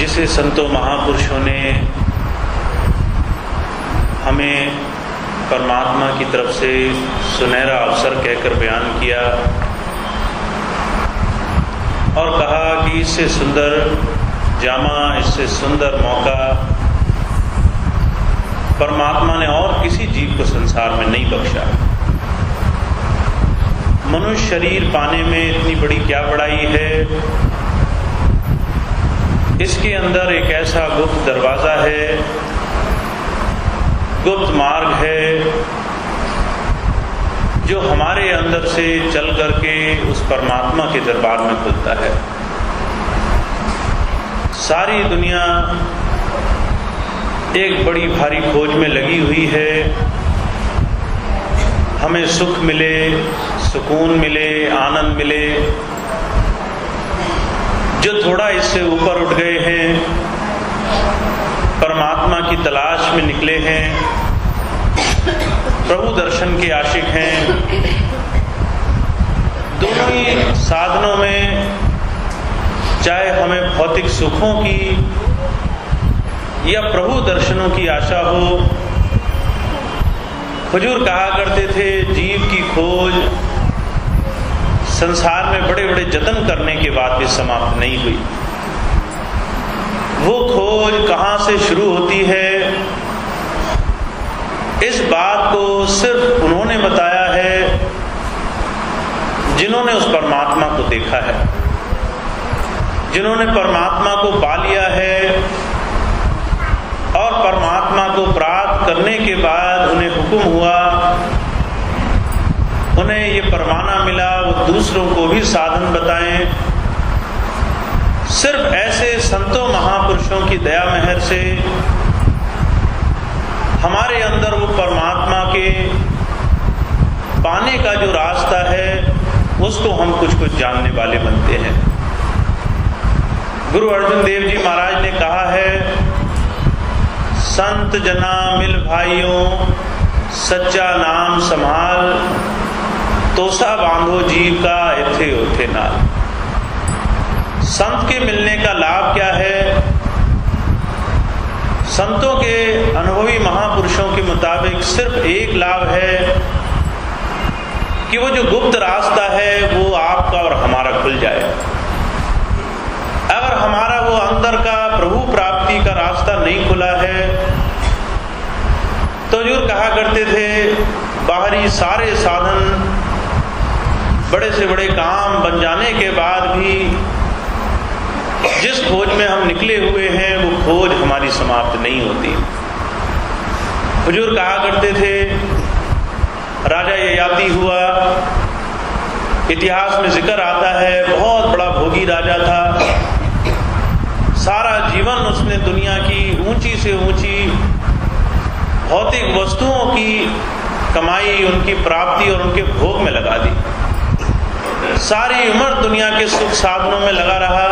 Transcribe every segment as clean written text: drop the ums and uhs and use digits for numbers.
जैसे संतों महापुरुषों ने हमें परमात्मा की तरफ से सुनहरा अवसर कहकर बयान किया और कहा कि इससे सुंदर जामा, इससे सुंदर मौका परमात्मा ने और किसी जीव को संसार में नहीं बख्शा। मनुष्य शरीर पाने में इतनी बड़ी क्या बड़ाई है। इसके अंदर एक ऐसा गुप्त दरवाजा है, गुप्त मार्ग है, जो हमारे अंदर से चल करके उस परमात्मा के दरबार में खुलता है। सारी दुनिया एक बड़ी भारी खोज में लगी हुई है, हमें सुख मिले, सुकून मिले, आनंद मिले। जो थोड़ा इससे ऊपर उठ गए हैं, परमात्मा की तलाश में निकले हैं, प्रभु दर्शन के आशिक हैं, दोनों ही साधनों में चाहे हमें भौतिक सुखों की या प्रभु दर्शनों की आशा हो, हुजूर कहा करते थे जीव की खोज संसार में बड़े बड़े जतन करने के बाद भी समाप्त नहीं हुई। वो खोज कहाँ से शुरू होती है, इस बात को सिर्फ उन्होंने बताया है जिन्होंने उस परमात्मा को देखा है, जिन्होंने परमात्मा को पा लिया है और परमात्मा को प्राप्त करने के बाद उन्हें हुक्म हुआ, उन्हें ये परवाना मिला वो दूसरों को भी साधन बताएं। सिर्फ ऐसे संतों महापुरुषों की दया मेहर से हमारे अंदर वो परमात्मा के पाने का जो रास्ता है उसको हम कुछ जानने वाले बनते हैं। गुरु अर्जुन देव जी महाराज ने कहा है, संत जना मिल भाइयों सच्चा नाम संभाल, तोसा बांधो जीव का इथे उथे नाल। संत के मिलने का लाभ क्या है? संतों के अनुभवी महापुरुषों के मुताबिक सिर्फ एक लाभ है कि वो जो गुप्त रास्ता है वो आपका और हमारा खुल जाए। अगर हमारा वो अंदर का प्रभु प्राप्ति का रास्ता नहीं खुला है तो हुजूर कहा करते थे, बाहरी सारे साधन बड़े से बड़े काम बन जाने के बाद भी जिस खोज में हम निकले हुए हैं वो खोज हमारी समाप्त नहीं होती। हुजूर कहा करते थे, राजा ययाति हुआ, इतिहास में जिक्र आता है, बहुत बड़ा भोगी राजा था। सारा जीवन उसने दुनिया की ऊंची से ऊंची भौतिक वस्तुओं की कमाई, उनकी प्राप्ति और उनके भोग में लगा दी। सारी उम्र दुनिया के सुख साधनों में लगा रहा।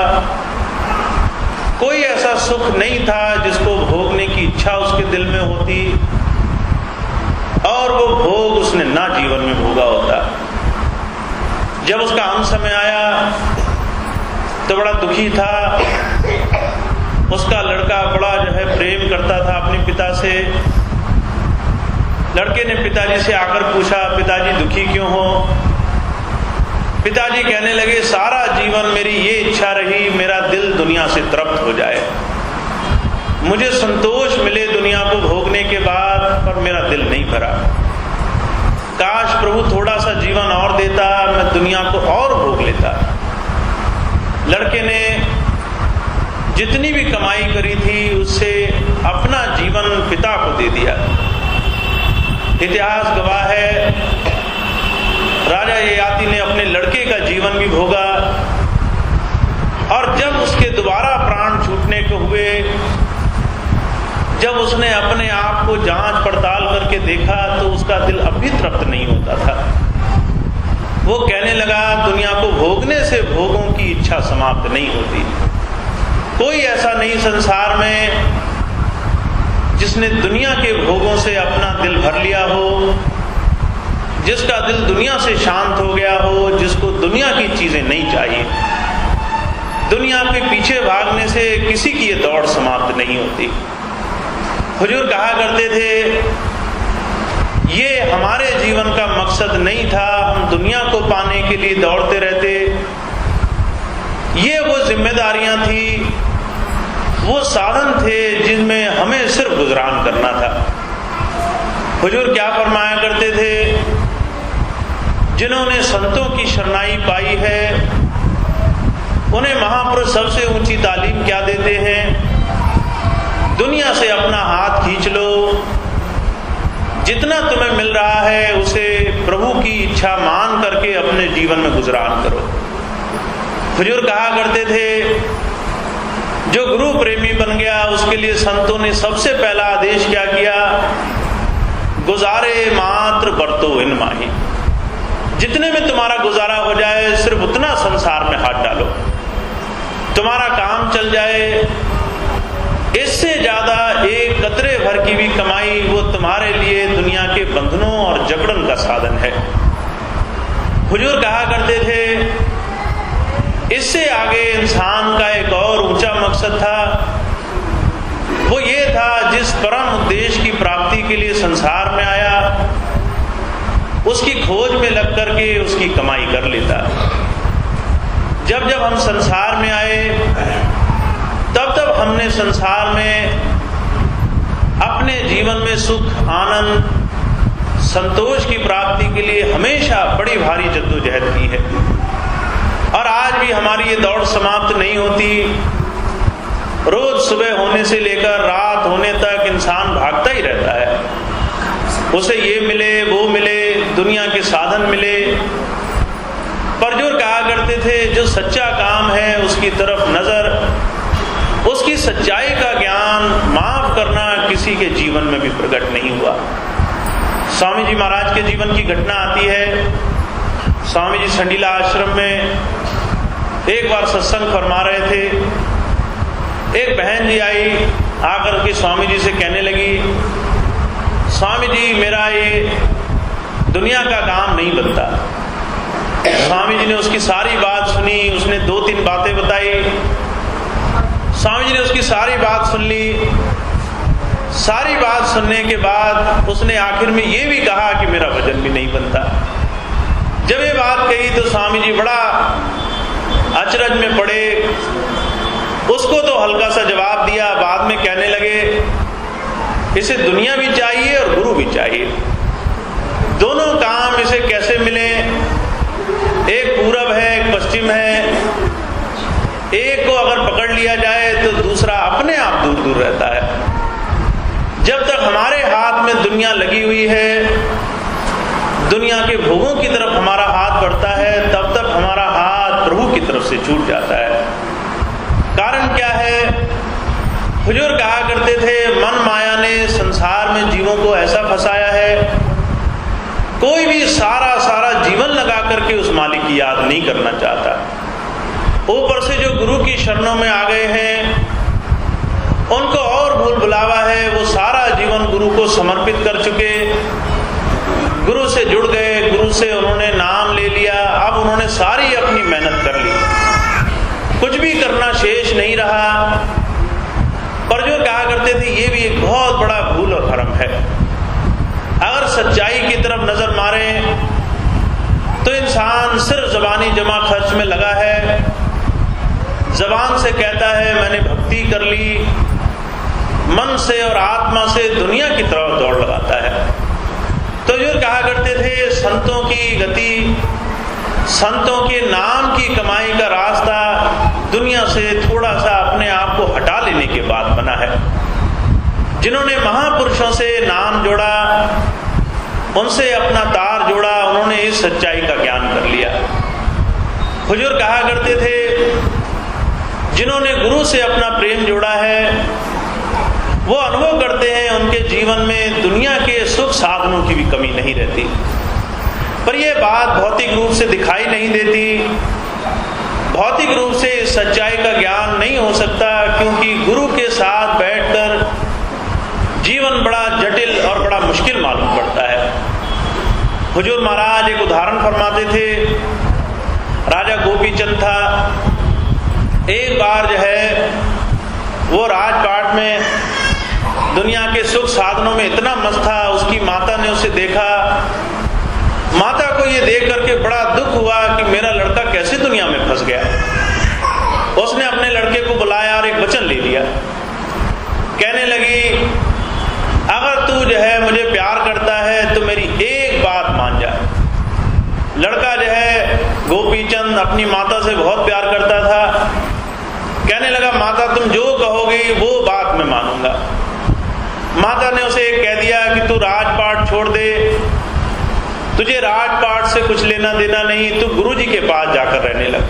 कोई ऐसा सुख नहीं था जिसको भोगने की इच्छा उसके दिल में होती और वो भोग उसने ना जीवन में भोगा होता। जब उसका अंत समय आया तो बड़ा दुखी था। उसका लड़का बड़ा प्रेम करता था अपने पिता से। लड़के ने पिताजी से आकर पूछा, पिताजी दुखी क्यों हो? पिताजी कहने लगे, सारा जीवन मेरी ये इच्छा रही मेरा दिल दुनिया से तृप्त हो जाए, मुझे संतोष मिले दुनिया को भोगने के बाद, पर मेरा दिल नहीं भरा। काश प्रभु थोड़ा सा जीवन और देता, मैं दुनिया को और भोग लेता। लड़के ने जितनी भी कमाई करी थी उससे अपना जीवन पिता को दे दिया। इतिहास गवाह है, राजा ययाति ने अपने लड़के का जीवन भी भोगा और जब उसके दोबारा प्राण छूटने को हुए, जब उसने अपने आप को जांच पड़ताल करके देखा तो उसका दिल अब भी तृप्त नहीं होता था। वो कहने लगा, दुनिया को भोगने से भोगों की इच्छा समाप्त नहीं होती। कोई ऐसा नहीं संसार में जिसने दुनिया के भोगों से अपना दिल भर लिया हो, जिसका दिल दुनिया से शांत हो गया हो, जिसको दुनिया की चीजें नहीं चाहिए। दुनिया के पीछे भागने से किसी की ये दौड़ समाप्त नहीं होती। हुजूर कहा करते थे, ये हमारे जीवन का मकसद नहीं था, हम दुनिया को पाने के लिए दौड़ते रहते। ये वो जिम्मेदारियां थी, वो साधन थे जिनमें हमें सिर्फ गुजरान करना था। हुजूर क्या फरमाया करते थे, जिन्होंने संतों की शरणाई पाई है उन्हें महापुरुष सबसे ऊंची तालीम क्या देते हैं, दुनिया से अपना हाथ खींच लो, जितना तुम्हें मिल रहा है उसे प्रभु की इच्छा मान करके अपने जीवन में गुजरान करो। हुजूर कहा करते थे, जो गुरु प्रेमी बन गया उसके लिए संतों ने सबसे पहला आदेश क्या किया, गुजारे मात्र बरतो इन माही, जितने में तुम्हारा गुजारा हो जाए सिर्फ उतना संसार में हाथ डालो, तुम्हारा काम चल जाए, इससे ज्यादा एक कतरे भर की भी कमाई वो तुम्हारे लिए दुनिया के बंधनों और जबरन का साधन है। हुजूर कहा करते थे, इससे आगे इंसान का एक और ऊंचा मकसद था, वो ये था जिस परम उद्देश्य की प्राप्ति के लिए संसार में आया उसकी खोज में लग करके उसकी कमाई कर लेता। जब जब हम संसार में आए तब तब हमने संसार में अपने जीवन में सुख, आनंद, संतोष की प्राप्ति के लिए हमेशा बड़ी भारी जद्दोजहद की है। और आज भी हमारी ये दौड़ समाप्त नहीं होती। रोज सुबह होने से लेकर रात होने तक इंसान भागता ही रहता है, उसे ये मिले वो मिले, दुनिया के साधन मिले। पर जो कहा करते थे, जो सच्चा काम है उसकी तरफ नजर, उसकी सच्चाई का ज्ञान, माफ करना किसी के जीवन में भी प्रकट नहीं हुआ। स्वामी जी महाराज के जीवन की घटना आती है। स्वामी जी संडीला आश्रम में एक बार सत्संग फरमा रहे थे। एक बहन जी आई, आकर के स्वामी जी से कहने लगी, स्वामी जी मेरा ये दुनिया का काम नहीं बनता। स्वामी जी ने उसकी सारी बात सुनी, उसने 2-3 बातें बताई। स्वामी जी ने उसकी सारी बात सुन ली। सारी बात सुनने के बाद उसने आखिर में ये भी कहा कि मेरा वजन भी नहीं बनता। जब ये बात कही तो स्वामी जी बड़ा अचरज में पड़े। उसको तो हल्का सा जवाब दिया, बाद में कहने लगे, इसे दुनिया भी चाहिए और गुरु भी चाहिए, दोनों काम इसे कैसे मिले? एक पूरब है, एक पश्चिम है। एक को अगर पकड़ लिया जाए तो दूसरा अपने आप दूर दूर रहता है। जब तक हमारे हाथ में दुनिया लगी हुई है, दुनिया के भोगों की तरफ हमारा हाथ बढ़ता है, तब तक हमारा हाथ प्रभु की तरफ से छूट जाता है। कारण क्या है? हुजूर कहा करते थे, मन माया ने संसार में जीवों को ऐसा फंसाया है, कोई भी सारा जीवन लगा करके उस मालिक की याद नहीं करना चाहता। ऊपर से जो गुरु की शरणों में आ गए हैं, उनको और भूल भुलावा है, वो सारा जीवन गुरु को समर्पित कर चुके, गुरु से जुड़ गए, गुरु से उन्होंने नाम ले लिया, अब उन्होंने सारी अपनी मेहनत कर ली, कुछ भी करना शेष नहीं रहा। पर जो कहा करते थे, ये भी एक बहुत बड़ा भूल और भ्रम है। अगर सच्चाई की तरफ नजर मारें तो इंसान सिर्फ जबानी जमा खर्च में लगा है, जबान से कहता है मैंने भक्ति कर ली, मन से और आत्मा से दुनिया की तरफ दौड़ लगाता है। तो जो कहा करते थे, संतों की गति, संतों के नाम की कमाई का रास्ता दुनिया से थोड़ा सा अपने आप को हटा लेने के बाद बना है। जिन्होंने महापुरुषों से नाम जोड़ा, उनसे अपना तार जोड़ा, उन्होंने इस सच्चाई का ज्ञान कर लिया। हुजूर कहा करते थे, जिन्होंने गुरु से अपना प्रेम जोड़ा है, वो अनुभव करते हैं उनके जीवन में दुनिया के सुख साधनों की भी कमी नहीं रहती। पर यह बात भौतिक रूप से दिखाई नहीं देती। भौतिक रूप से इस सच्चाई का ज्ञान नहीं हो सकता, क्योंकि गुरु के साथ बैठकर जीवन बड़ा जटिल और बड़ा मुश्किल मालूम पड़ता है। हुजूर महाराज एक उदाहरण फरमाते थे। राजा गोपीचंद था, एक बार जो है वो राजपाट में दुनिया के सुख साधनों में इतना मस्त था, उसकी माता ने उसे देखा। माता को ये देख करके बड़ा दुख हुआ कि मेरा लड़का कैसे दुनिया में फंस गया। उसने अपने लड़के को बुलाया और एक वचन ले लिया। कहने लगी, अगर तू जो है मुझे प्यार करता है तो मेरी एक बात मान जा। लड़का जो है गोपीचंद अपनी माता से बहुत प्यार करता था। कहने लगा, माता तुम जो कहोगी वो बात मैं मानूंगा। माता ने उसे कह दिया कि तू राजपाट छोड़ दे, तुझे राजपाट से कुछ लेना देना नहीं, तू गुरुजी के पास जाकर रहने लग।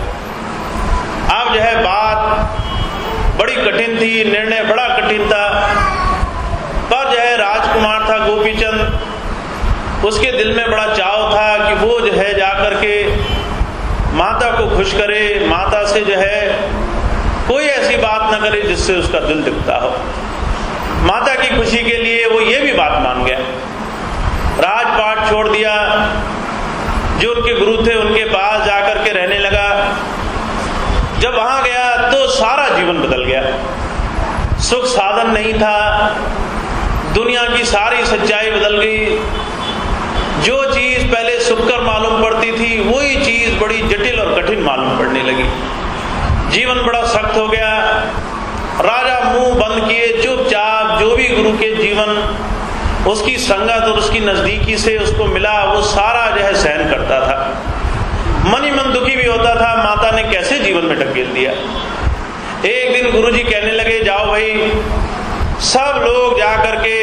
अब जो है बात बड़ी कठिन थी, निर्णय बड़ा कठिन था, पर जो है राजकुमार था गोपीचंद, उसके दिल में बड़ा चाव था कि वो जो है जाकर के माता को खुश करे, माता से जो है कोई ऐसी बात ना करे जिससे उसका दिल दुखता हो। माता की खुशी के लिए वो ये भी बात मान गया। राजपाट छोड़ दिया, जो उनके गुरु थे उनके पास जाकर के रहने लगा। जब वहां गया तो सारा जीवन बदल गया। सुख साधन नहीं था, दुनिया की सारी सच्चाई बदल गई। जो चीज पहले सुखकर मालूम पड़ती थी वही चीज बड़ी जटिल और कठिन मालूम पड़ने लगी। जीवन बड़ा सख्त हो गया। राजा मुंह बंद किए, चुपचाप जो भी गुरु के जीवन उसकी संगत और उसकी नजदीकी से उसको मिला वो सारा जो है सहन करता था। मन ही मन दुखी भी होता था, माता ने कैसे जीवन में ढकेल दिया। एक दिन गुरुजी कहने लगे, जाओ भाई सब लोग जा करके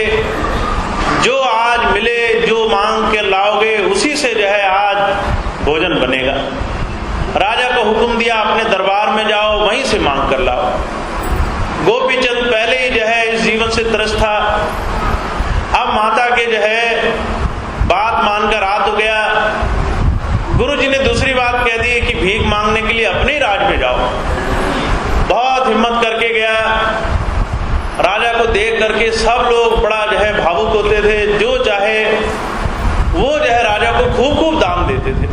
जो आज मिले, जो मांग के लाओगे उसी से जो है आज भोजन बनेगा। राजा को हुक्म दिया, अपने दरबार में जाओ, वहीं से मांग कर लाओ। गोपीचंद पहले ही जो है इस जीवन से त्रस्त था, अब माता के जो है बात मानकर आ तो गया। गुरुजी ने दूसरी बात कह दी कि भीख मांगने के लिए अपने राज में जाओ। बहुत हिम्मत करके गया। राजा को देख करके सब लोग बड़ा जो है भावुक होते थे, जो चाहे वो जो है राजा को खूब खूब दान देते थे।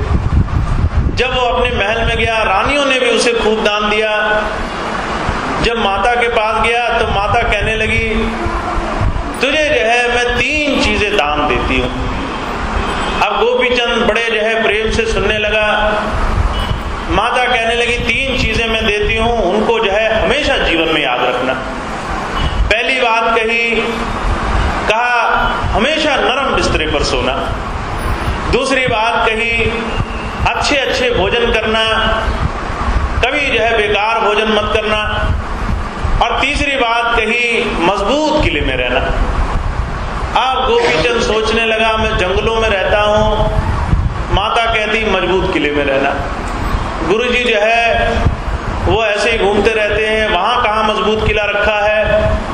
जब वो अपने महल में गया, रानियों ने भी उसे खूब दान दिया। जब माता के पास गया तो माता कहने लगी, तुझे जो है मैं 3 चीजें दान देती हूं। अब गोपीचंद बड़े जो है प्रेम से सुनने लगा। माता कहने लगी, 3 चीजें मैं देती हूं, उनको जो है हमेशा जीवन में याद रखना। पहली बात कहा हमेशा नरम बिस्तरे पर सोना। दूसरी बात कही अच्छे अच्छे भोजन करना, कभी जो है बेकार भोजन मत करना। और तीसरी बात कही मजबूत किले में रहना। अब गोपीचंद सोचने लगा, मैं जंगलों में रहता हूं, माता कहती मजबूत किले में रहना। गुरुजी जो है वो ऐसे ही घूमते रहते हैं, वहां कहां मजबूत किला रखा है,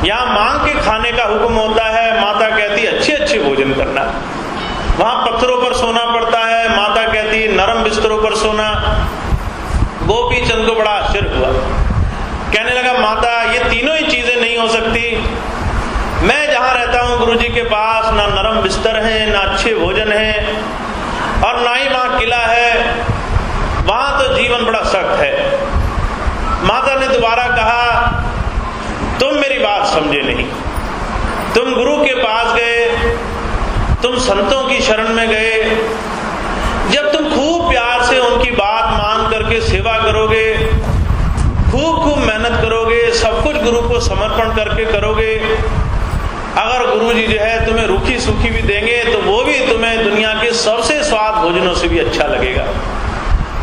यहां मांग के खाने का हुक्म होता है। माता कहती अच्छे अच्छे भोजन करना। वहां पत्थरों पर सोना पड़ता है, माता कहती नरम बिस्तरों पर सोना। गोपीचंद को बड़ा आश्चर्य हुआ। कहने लगा, माता ये तीनों ही चीजें नहीं हो सकती। मैं जहां रहता हूं गुरुजी के पास ना नरम बिस्तर है, ना अच्छे भोजन है, और ना ही वहां किला है। वहां तो जीवन बड़ा सख्त है। माता ने दोबारा कहा, तुम मेरी बात समझे नहीं। तुम गुरु के पास गए, तुम संतों की शरण में गए, जब तुम खूब प्यार से उनकी बात मान करके सेवा करोगे, खूब खूब मेहनत करोगे, सब कुछ गुरु को समर्पण करके करोगे, अगर गुरुजी जो है तुम्हें रूखी सूखी भी देंगे तो वो भी तुम्हें दुनिया के सबसे स्वाद भोजनों से भी अच्छा लगेगा।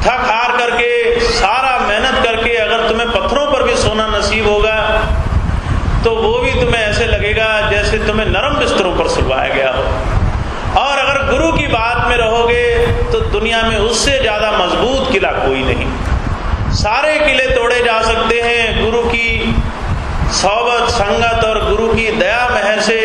थक हार करके, सारा मेहनत करके अगर तुम्हें पत्थरों पर भी सोना नसीब होगा तो वो भी तुम्हें ऐसे लगेगा जैसे तुम्हें नरम बिस्तरों पर सुलवाया गया हो। और अगर गुरु की बात में रहोगे तो दुनिया में उससे ज्यादा मजबूत किला कोई नहीं। सारे किले तोड़े जा सकते हैं, गुरु की सोबत संगत और गुरु की दया महर से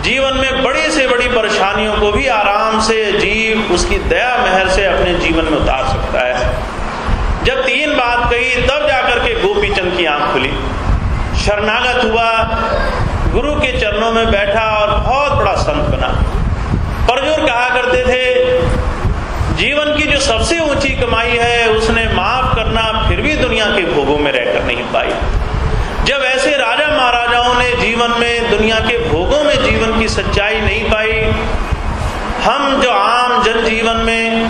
जीवन में बड़ी से बड़ी परेशानियों को भी आराम से जीव उसकी दया महर से अपने जीवन में उतार सकता है। जब 3 बात कही तब जाकर के गोपीचंद की आंख खुली, शरणागत हुआ, गुरु के चरणों में बैठा और बहुत बड़ा संत बना। परजोर कहा करते थे, जीवन की जो सबसे ऊंची कमाई है उसने माफ करना फिर भी दुनिया जब ऐसे राजा महाराजाओं ने जीवन में, दुनिया के भोगों में जीवन की सच्चाई नहीं पाई, हम जो आम जनजीवन में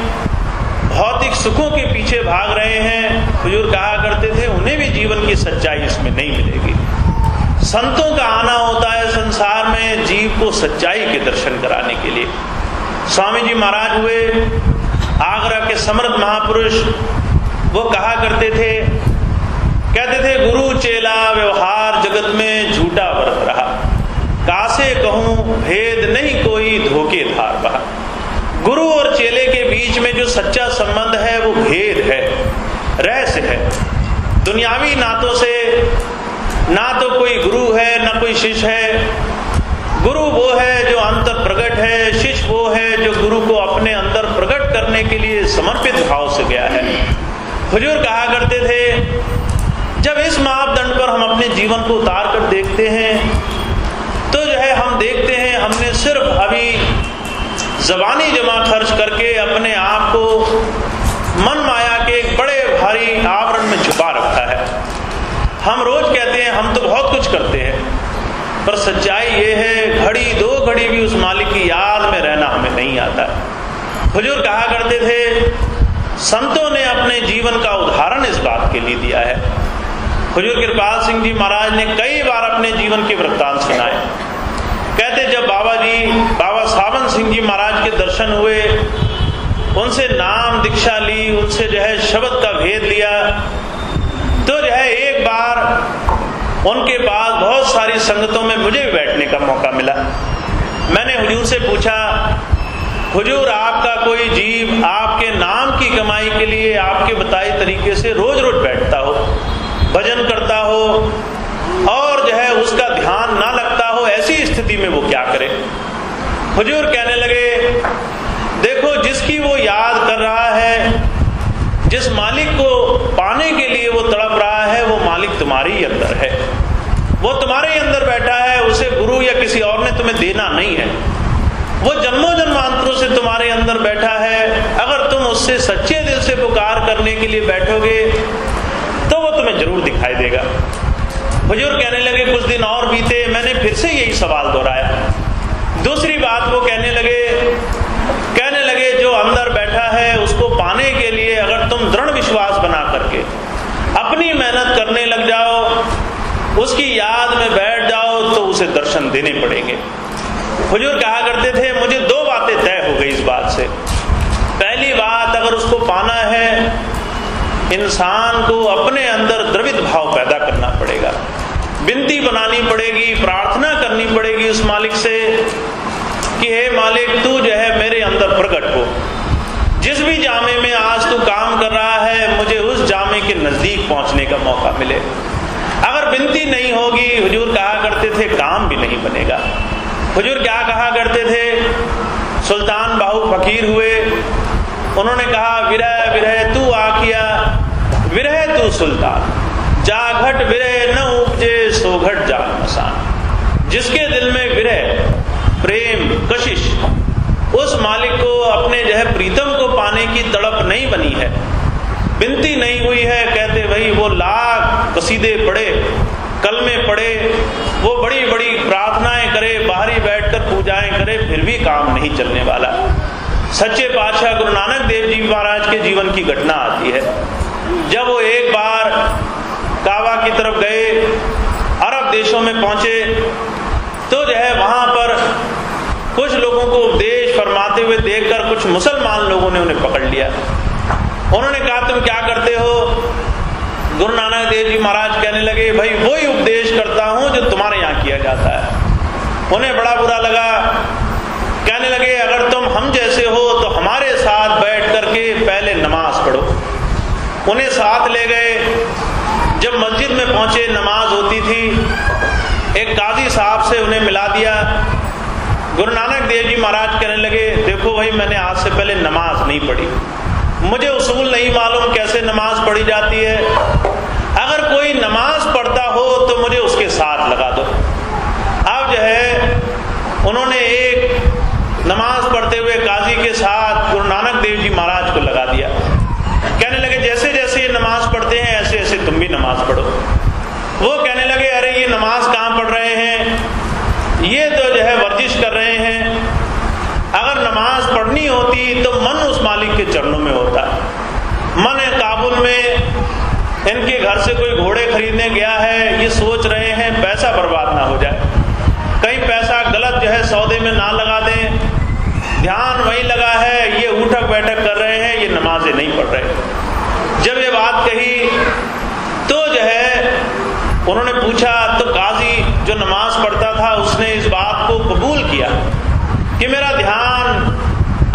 भौतिक सुखों के पीछे भाग रहे हैं, हुजूर कहा करते थे उन्हें भी जीवन की सच्चाई इसमें नहीं मिलेगी। संतों का आना होता है संसार में जीव को सच्चाई के दर्शन कराने के लिए। स्वामी जी महाराज हुए आगरा के समर्थ महापुरुष, वो कहा करते थे, कहते थे गुरु चेला व्यवहार जगत में झूठा बरत रहा, कासे कहूं भेद नहीं कोई धोखे धार बहा। गुरु और चेले के बीच में जो सच्चा संबंध है वो भेद है, रहस्य है। दुनियावी नातों से ना तो कोई गुरु है ना कोई शिष्य है। गुरु वो है जो अंतर प्रकट है, शिष्य वो है जो गुरु को अपने अंदर प्रकट करने के लिए समर्पित भाव से गया है। हुजूर कहा करते थे जब इस मापदंड पर हम अपने जीवन को उतार कर देखते हैं तो जो है हम देखते हैं हमने सिर्फ अभी ज़बानी जमा खर्च करके अपने आप को मन माया के एक बड़े भारी आवरण में छुपा रखा है। हम रोज कहते हैं हम तो बहुत कुछ करते हैं, पर सच्चाई ये है घड़ी दो घड़ी भी उस मालिक की याद में रहना हमें नहीं आता। हुजूर कहा करते थे, संतों ने अपने जीवन का उदाहरण इस बात के लिए दिया है। हुजूर कृपाल सिंह जी महाराज ने कई बार अपने जीवन के वृत्तांत सुनाए। कहते जब बाबा सावन सिंह जी महाराज के दर्शन हुए, उनसे नाम दीक्षा ली, उनसे जो है शब्द का भेद लिया, तो जो है एक बार उनके पास बहुत सारी संगतों में मुझे भी बैठने का मौका मिला। मैंने हुजूर से पूछा, हुजूर आपका कोई जीव आपके नाम की कमाई के लिए आपके बताए तरीके से रोज रोज बैठता हो, भजन करता हो और जो है उसका ध्यान ना लगता हो, ऐसी स्थिति में वो क्या करे? हुजूर कहने लगे, देखो जिसकी वो याद कर रहा है, जिस मालिक को पाने के लिए वो तड़प रहा है, वो मालिक तुम्हारे ही अंदर है, वो तुम्हारे ही अंदर बैठा है। उसे गुरु या किसी और ने तुम्हें देना नहीं है, वो जन्मों जन्मांतरों से तुम्हारे अंदर बैठा है। अगर तुम उससे सच्चे दिल से पुकार करने के लिए बैठोगे तो वो तुम्हें जरूर दिखाई देगा। हुजूर कहने लगे, कुछ दिन और बीते, मैंने फिर से यही सवाल दोहराया। दूसरी बात वो कहने लगे जो अंदर बैठा है उसको पाने के लिए अगर तुम दृढ़ विश्वास बना करके अपनी मेहनत करने लग जाओ, उसकी याद में बैठ जाओ, तो उसे दर्शन देने पड़ेंगे। हुजूर कहा करते थे, मुझे दो बातें तय हो गई इस बात से। पहली बात, अगर उसको पाना है, इंसान को अपने अंदर द्रवित भाव पैदा करना पड़ेगा, विनती बनानी पड़ेगी, प्रार्थना करनी पड़ेगी उस मालिक से कि हे मालिक, तू जो है मेरे अंदर प्रकट हो। जिस भी जामे में आज तू काम कर रहा है, मुझे उस जामे के नजदीक पहुंचने का मौका मिले। अगर विनती नहीं होगी, हुजूर कहा करते थे, काम भी नहीं बनेगा। हुजूर क्या कहा करते थे, सुल्तान बाहू फकीर हुए, उन्होंने कहा, विरह विरह तू आखिया, विरह तू सुल्तान, जा घट विरह न उपजे सो घट जा मसान। जिसके दिल में विरह, प्रेम, कशिश, उस मालिक को अपने जो है प्रीतम को पाने की तड़प नहीं बनी है, विनती नहीं हुई है, कहते भाई वो लाख कसीदे पढ़े, कलमे पढ़े, वो बड़ी बड़ी प्रार्थनाएं करे, बाहरी बैठकर पूजाएं करे, फिर भी काम नहीं चलने वाला। सच्चे पातशाह गुरु नानक देव जी महाराज के जीवन की घटना आती है। जब वो एक बार काबा की तरफ गए, अरब देशों में पहुंचे, तो जो है वहां पर कुछ लोगों को उपदेश फरमाते हुए देखकर कुछ मुसलमान लोगों ने उन्हें पकड़ लिया। उन्होंने कहा, तुम क्या करते हो? गुरु नानक देव जी महाराज कहने लगे, भाई वही उपदेश करता हूं जो तुम्हारे यहाँ किया जाता है। उन्हें बड़ा बुरा लगा, कहने लगे, अगर तुम हम जैसे हो तो हमारे साथ बैठ करके पहले नमाज पढ़ो। उन्हें साथ ले गए। जब मस्जिद में पहुंचे, नमाज होती थी, एक काजी साहब से उन्हें मिला दिया। गुरु नानक देव जी महाराज कहने लगे, देखो भाई, मैंने आज से पहले नमाज नहीं पढ़ी, मुझे उसूल नहीं मालूम कैसे नमाज पढ़ी जाती है। अगर कोई नमाज पढ़ता हो तो मुझे उसके साथ लगा दो। अब जो है उन्होंने एक नमाज पढ़ते हुए काजी के साथ गुरु नानक देव जी महाराज को लगा दिया। कहने लगे, जैसे जैसे ये नमाज पढ़ते हैं ऐसे ऐसे तुम भी नमाज पढ़ो। वो कहने लगे, चरणों में होता है। मन है काबुल में, इनके घर से कोई घोड़े खरीदने गया है, ये सोच रहे हैं पैसा बर्बाद ना हो जाए, कहीं पैसा गलत जो है सौदे में ना लगा दें, ध्यान वहीं लगा है, ये उठक बैठक कर रहे हैं, ये नमाजें नहीं पढ़ रहे। जब ये बात कही तो जो है उन्होंने पूछा, तो काजी जो नमाज पढ़ता था उसने इस बात को कबूल किया कि मेरा ध्यान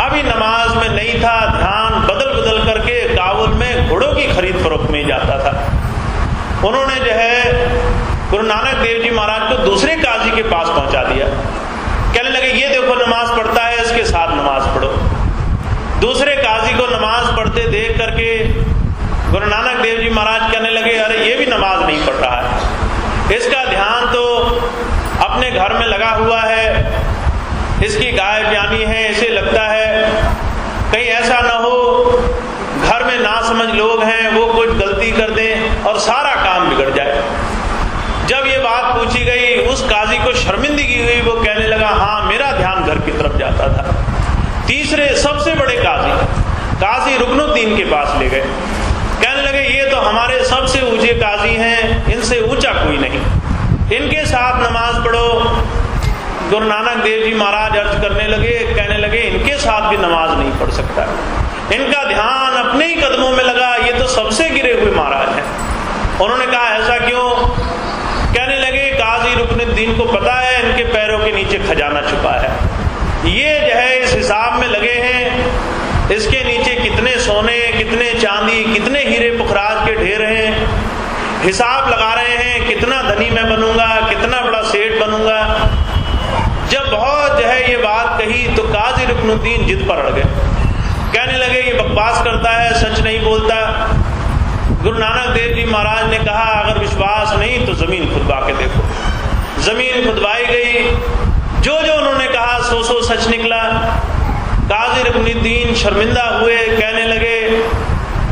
अभी नमाज में नहीं था, ध्यान बदल बदल करके काबुल में घोड़ों की खरीद फरोख्त में जाता था। उन्होंने जो है गुरु नानक देव जी महाराज को दूसरे काजी के पास पहुंचा दिया। कहने लगे ये देखो नमाज पढ़ता है, इसके साथ नमाज पढ़ो। दूसरे काजी को नमाज पढ़ते देख करके गुरु नानक देव जी महाराज कहने लगे अरे ये भी नमाज नहीं पढ़ रहा है, इसका ध्यान तो अपने घर में लगा हुआ है, इसकी गाय ब्यानी है, इसे लगता है कहीं ऐसा ना हो घर में नासमझ लोग हैं वो कुछ गलती कर दें और सारा काम बिगड़ जाए। जब ये बात पूछी गई उस काजी को शर्मिंदगी हुई, वो कहने लगा हाँ मेरा ध्यान घर की तरफ जाता था। तीसरे सबसे बड़े काजी रुकनुद्दीन के पास ले गए, कहने लगे ये तो हमारे सबसे ऊंचे काजी हैं, इनसे ऊंचा कोई नहीं, इनके साथ नमाज पढ़ो। गुरु नानक देव जी महाराज अर्ज करने लगे, कहने लगे इनके साथ भी नमाज नहीं पढ़ सकता, इनका ध्यान अपने ही कदमों में लगा, ये तो सबसे गिरे हुए महाराज हैं। उन्होंने कहा ऐसा क्यों? कहने लगे काजी रुकनुद्दीन को पता है इनके पैरों के नीचे खजाना छुपा है, ये जो है इस हिसाब में लगे हैं इसके नीचे कितने सोने, कितने चांदी, कितने हीरे पुखराज के ढेर हैं, हिसाब लगा रहे हैं कितना धनी मैं बनूंगा, कितना बड़ा सेठ बनूंगा। जब बहुत जो है ये बात कही तो काजी रुकनुद्दीन जिद पर अड़ गए, कहने लगे ये बकवास करता है, सच नहीं बोलता। गुरु नानक देव जी महाराज ने कहा अगर विश्वास नहीं तो जमीन खुदवा के देखो। जमीन खुदवाई गई, जो जो उन्होंने कहा सो सच निकला। काजी रुकनुद्दीन शर्मिंदा हुए, कहने लगे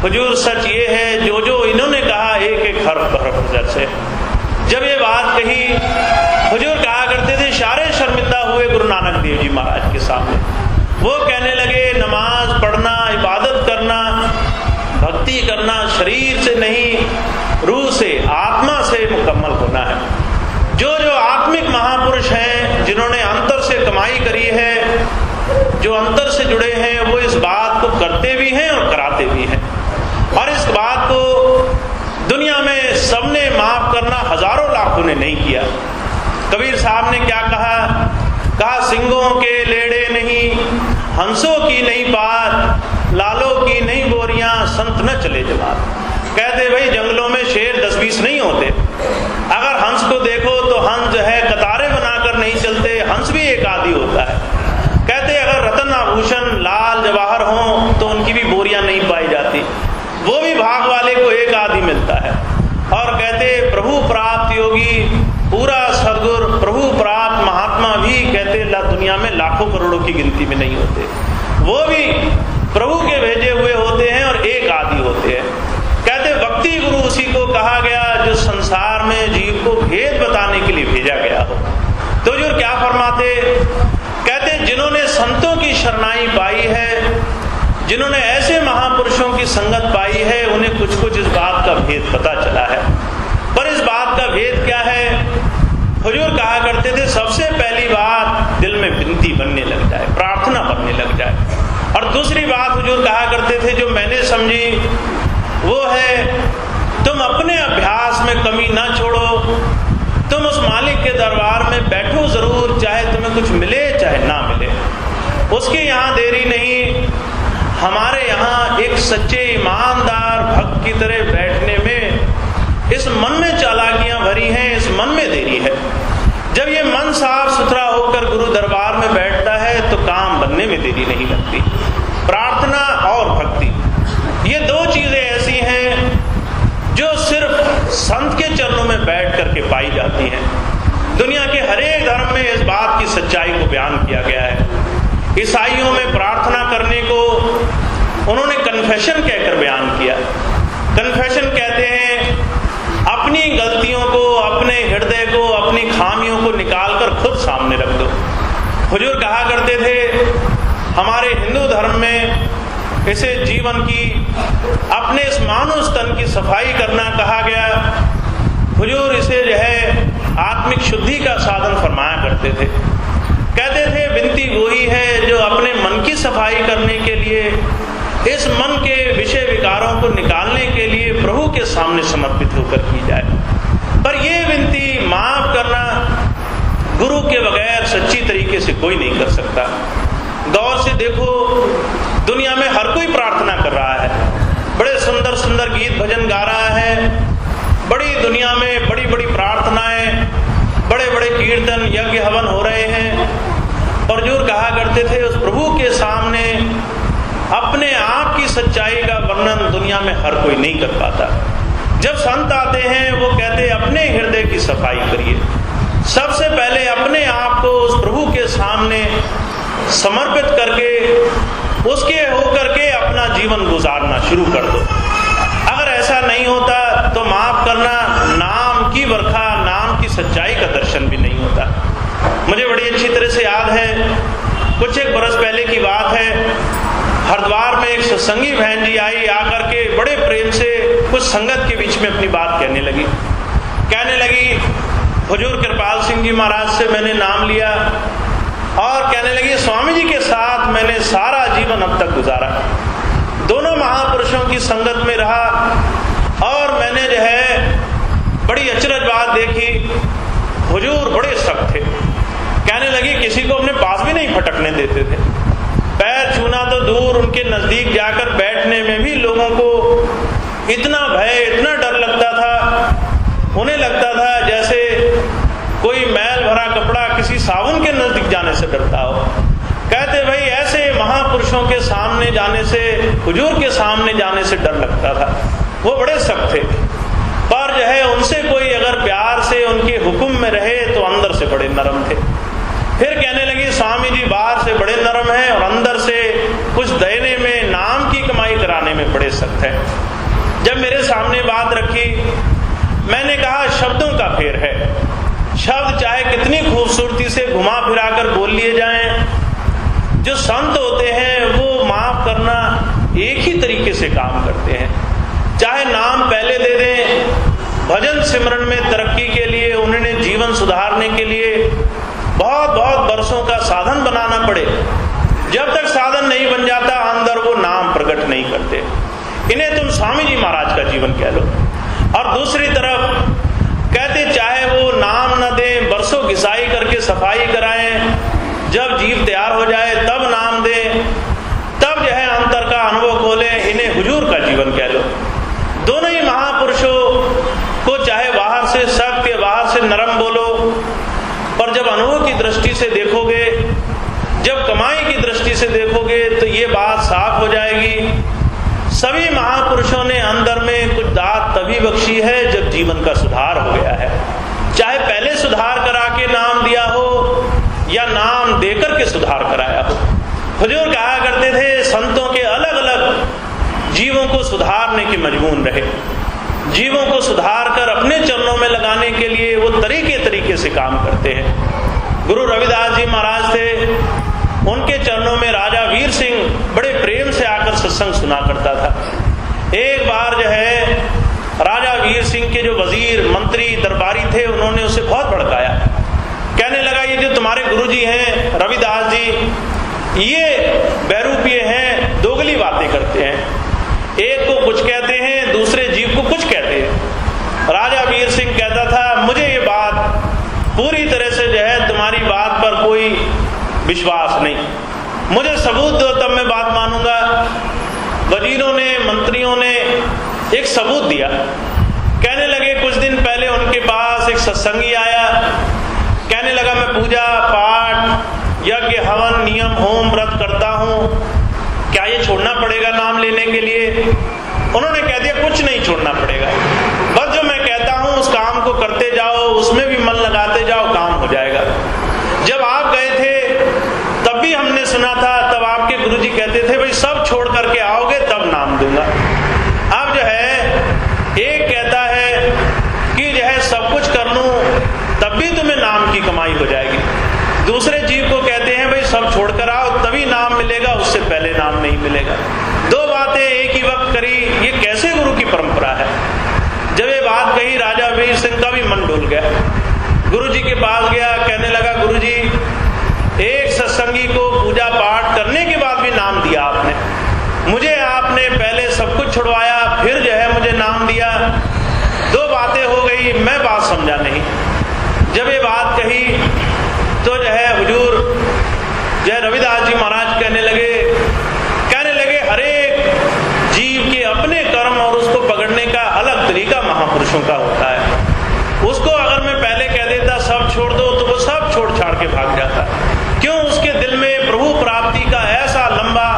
हुजूर सच ये है जो जो इन्होंने कहा एक एक हर्फ जैसे। जब ये बात कही हुजूर कहा करते थे सारे शर्मिंदा हुए गुरु नानक देव जी महाराज के सामने। वो कहने लगे नमाज पढ़ना, इबादत करना, भक्ति करना शरीर से नहीं रूह से, आत्मा से मुकम्मल होना है। जो जो आत्मिक महापुरुष हैं जिन्होंने अंतर से कमाई करी है, जो अंतर से जुड़े हैं, वो इस बात को करते भी हैं और कराते भी हैं। और इस बात को दुनिया में सबने माफ करना हजारों लाखों ने नहीं किया। कबीर साहब ने क्या कहा सिंगों के लेड़े नहीं, हंसों की नहीं बात, लालों की नहीं बोरियां, संत न चले जमात। कहते भाई जंगलों में शेर 10-20 नहीं होते, अगर हंस को देखो तो हंस जो है कतारें बनाकर नहीं चलते, हंस भी एक आदि होता है। कहते अगर रतन आभूषण लाल जवाहर हों तो उनकी भी बोरियां नहीं पाई जाती, वो भी भाग वाले को एक आदि मिलता है। और कहते प्रभु प्राप्त योगी, पूरा सदगुर, प्रभु प्राप्त महात्मा भी कहते दुनिया में लाखों करोड़ों की गिनती में नहीं होते, वो भी प्रभु के भेजे हुए होते हैं और एक आदि होते हैं। कहते भक्ति गुरु उसी को कहा गया जो संसार में जीव को भेद बताने के लिए भेजा गया हो। तो जो क्या फरमाते, कहते जिन्होंने संतों की शरणाई पाई है, जिन्होंने ऐसे महापुरुषों की संगत पाई है, उन्हें कुछ कुछ इस बात का भेद पता चला है। पर इस बात का भेद क्या है? हुजूर कहा करते थे सबसे पहली बात दिल में विनती बनने लग जाए, प्रार्थना बनने लग जाए। और दूसरी बात हुजूर कहा करते थे जो मैंने समझी वो है तुम अपने अभ्यास में कमी ना छोड़ो, तुम उस मालिक के दरबार में बैठो जरूर, चाहे तुम्हें कुछ मिले चाहे ना मिले, उसके यहाँ देरी नहीं। हमारे यहाँ एक सच्चे ईमानदार भक्त की तरह बैठने में इस मन में चालाकियां भरी हैं, इस मन में देरी है। जब ये मन साफ सुथरा होकर गुरु दरबार में बैठता है तो काम बनने में देरी नहीं लगती। प्रार्थना और भक्ति ये दो चीजें ऐसी हैं जो सिर्फ संत के चरणों में बैठ करके पाई जाती हैं। दुनिया के हर एक धर्म में इस बात की सच्चाई को बयान किया गया है। ईसाइयों में प्रार्थना करने को उन्होंने कन्फेशन कहकर बयान किया। कन्फेशन कहते हैं अपनी गलतियों को, अपने हृदय को, अपनी खामियों को निकालकर खुद सामने रख दो। हुजूर कहा करते थे हमारे हिंदू धर्म में इसे जीवन की, अपने इस मानव तन की सफाई करना कहा गया। हुजूर इसे जो है आत्मिक शुद्धि का साधन फरमाया करते थे। कहते थे विनती वही है जो अपने मन की सफाई करने के लिए, इस मन के विषय विकारों को निकालने के लिए प्रभु के सामने समर्पित होकर की जाए। पर यह विनती माफ करना गुरु के बगैर सच्ची तरीके से कोई नहीं कर सकता। गौर से देखो, दुनिया में हर कोई प्रार्थना कर रहा है, बड़े सुंदर सुंदर गीत भजन गा रहा है, बड़ी दुनिया में बड़ी बड़ी प्रार्थनाएं, बड़े बड़े कीर्तन यज्ञ हवन हो रहे हैं। और हुजूर कहा करते थे उस प्रभु के सामने अपने आप की सच्चाई का वर्णन दुनिया में हर कोई नहीं कर पाता। जब संत आते हैं वो कहते हैं अपने हृदय की सफाई करिए, सबसे पहले अपने आप को उस प्रभु के सामने समर्पित करके उसके होकर के अपना जीवन गुजारना शुरू कर दो। अगर ऐसा नहीं होता तो माफ करना, नाम की बरखा, नाम की सच्चाई का दर्शन भी नहीं होता। मुझे बड़ी अच्छी तरह से याद है, कुछ एक बरस पहले की बात है, हरिद्वार में एक सत्संगी बहन जी आई, आकर के बड़े प्रेम से कुछ संगत के बीच में अपनी बात कहने लगी। हुजूर कृपाल सिंह जी महाराज से मैंने नाम लिया और कहने लगी स्वामी जी के साथ मैंने सारा जीवन अब तक गुजारा, दोनों महापुरुषों की संगत में रहा और मैंने जो है बड़ी अचरज बात देखी, हुजूर बड़े सख्त थे। कहने लगी किसी को अपने पास भी नहीं फटकने देते थे, पैर छूना तो दूर, उनके नजदीक जाकर बैठने में भी लोगों को इतना भय, इतना डर लगता था, उन्हें लगता था जैसे कोई मैल भरा कपड़ा किसी साबुन के नजदीक जाने से डरता हो। कहते भाई ऐसे महापुरुषों के सामने जाने से, हुजूर के सामने जाने से डर लगता था। वो बड़े सख्त थे, पर जो है उनसे कोई अगर प्यार से उनके हुक्म में रहे तो अंदर से बड़े नरम थे। फिर कहने लगी स्वामी जी बाहर से बड़े नरम हैं और अंदर से कुछ देने में, नाम की कमाई कराने में बड़े सख्त हैं। जब मेरे सामने बात रखी, मैंने कहा शब्दों का फेर है, शब्द चाहे कितनी खूबसूरती से घुमा फिरा कर बोल लिए जाएं, जो संत होते हैं वो माफ करना एक ही तरीके से काम करते हैं। चाहे नाम पहले दे दें, भजन सिमरन में तरक्की के लिए, उन्होंने जीवन सुधारने के लिए बहुत बहुत वर्षों का साधन बनाना पड़े, जब तक साधन नहीं बन जाता अंदर वो नाम प्रकट नहीं करते। इन्हें तुम स्वामी जी महाराज का जीवन कह लो। और दूसरी तरफ कहते चाहे वो नाम न दें, बरसों घिसाई करके सफाई कराएं, जब जीव तैयार हो जाए तब नाम दें, तब जो है अंतर का अनुभव खोले, इन्हें हुजूर का जीवन कह लो। दोनों ही महापुरुषों को चाहे बाहर से सख्त या बाहर से नरम बोलो, पर जब अनुभव की दृष्टि से देखोगे, जब कमाई की दृष्टि से देखोगे तो ये बात साफ हो जाएगी। सभी महापुरुषों ने अंदर में कुछ दात तभी बख्शी है जब जीवन का सुधार हो गया है। चाहे पहले सुधार करा के नाम दिया हो या नाम देकर के सुधार कराया हो। हुजूर कहा करते थे संतों के अलग अलग जीवों को सुधारने के मजबूर रहे, जीवों को सुधार कर अपने चरणों में लगाने के लिए वो तरीके से काम करते हैं। गुरु रविदास जी महाराज थे, उनके चरणों में राजा वीर सिंह बड़े प्रेम से आकर सत्संग सुना करता था। एक बार जो है राजा वीर सिंह के जो वजीर, मंत्री, दरबारी थे, उन्होंने उसे बहुत भड़काया। कहने लगा ये जो तुम्हारे गुरुजी हैं रविदास जी, ये बहरूपिये हैं, दोगली बातें करते हैं, एक को कुछ कहते हैं, दूसरे जीव को कुछ कहते हैं। राजा वीर सिंह कहता था मुझे ये बात पूरी तरह से जो है तुम्हारी बात पर कोई विश्वास नहीं, मुझे सबूत दो तब मैं बात मानूंगा। वजीरों ने, मंत्रियों ने एक सबूत दिया। कहने लगे कुछ दिन पहले उनके पास एक सत्संगी आया, कहने लगा मैं पूजा पाठ यज्ञ हवन नियम होम व्रत करता हूं, क्या ये छोड़ना पड़ेगा नाम लेने के लिए? उन्होंने कह दिया कुछ नहीं छोड़ना पड़ेगा, बस जो मैं कहता हूं उस काम को करते जाओ, उसमें भी मन लगाते जाओ, काम हो जाएगा। जब आप गए थे तब भी हमने सुना था, तब आपके गुरुजी कहते थे भाई सब छोड़ करके आओगे तब नाम दूंगा। अब जो है एक कहता है कि जो है सब कुछ कर लूं तब भी तुम्हें नाम की कमाई हो जाएगी, दूसरे जीव को कहते हैं भाई सब छोड़कर आओ तभी नाम मिलेगा, उससे पहले नाम नहीं मिलेगा। दो बातें एक ही वक्त करी, ये कैसे गुरु की परंपरा है। जब ये बात कही राजा वीर सिंह का भी मन डोल गया। गुरु जी के पास गया, कहने लगा गुरु जी, एक सत्संगी को पूजा पाठ करने के बाद भी नाम दिया आपने, मुझे आपने पहले सब कुछ छुड़वाया, फिर जो है मुझे नाम दिया, दो बातें हो गई, मैं बात समझा नहीं। जब ये बात कही तो जो है हुजूर जय रविदास जी महाराज कहने लगे हर एक जीव के अपने कर्म और उसको पकड़ने का अलग तरीका महापुरुषों का होता है। उसको अगर मैं पहले कह देता सब छोड़ दो तो वो सब छोड़ छाड़ के भाग जाता। क्यों? उसके दिल में प्रभु प्राप्ति का ऐसा लंबा,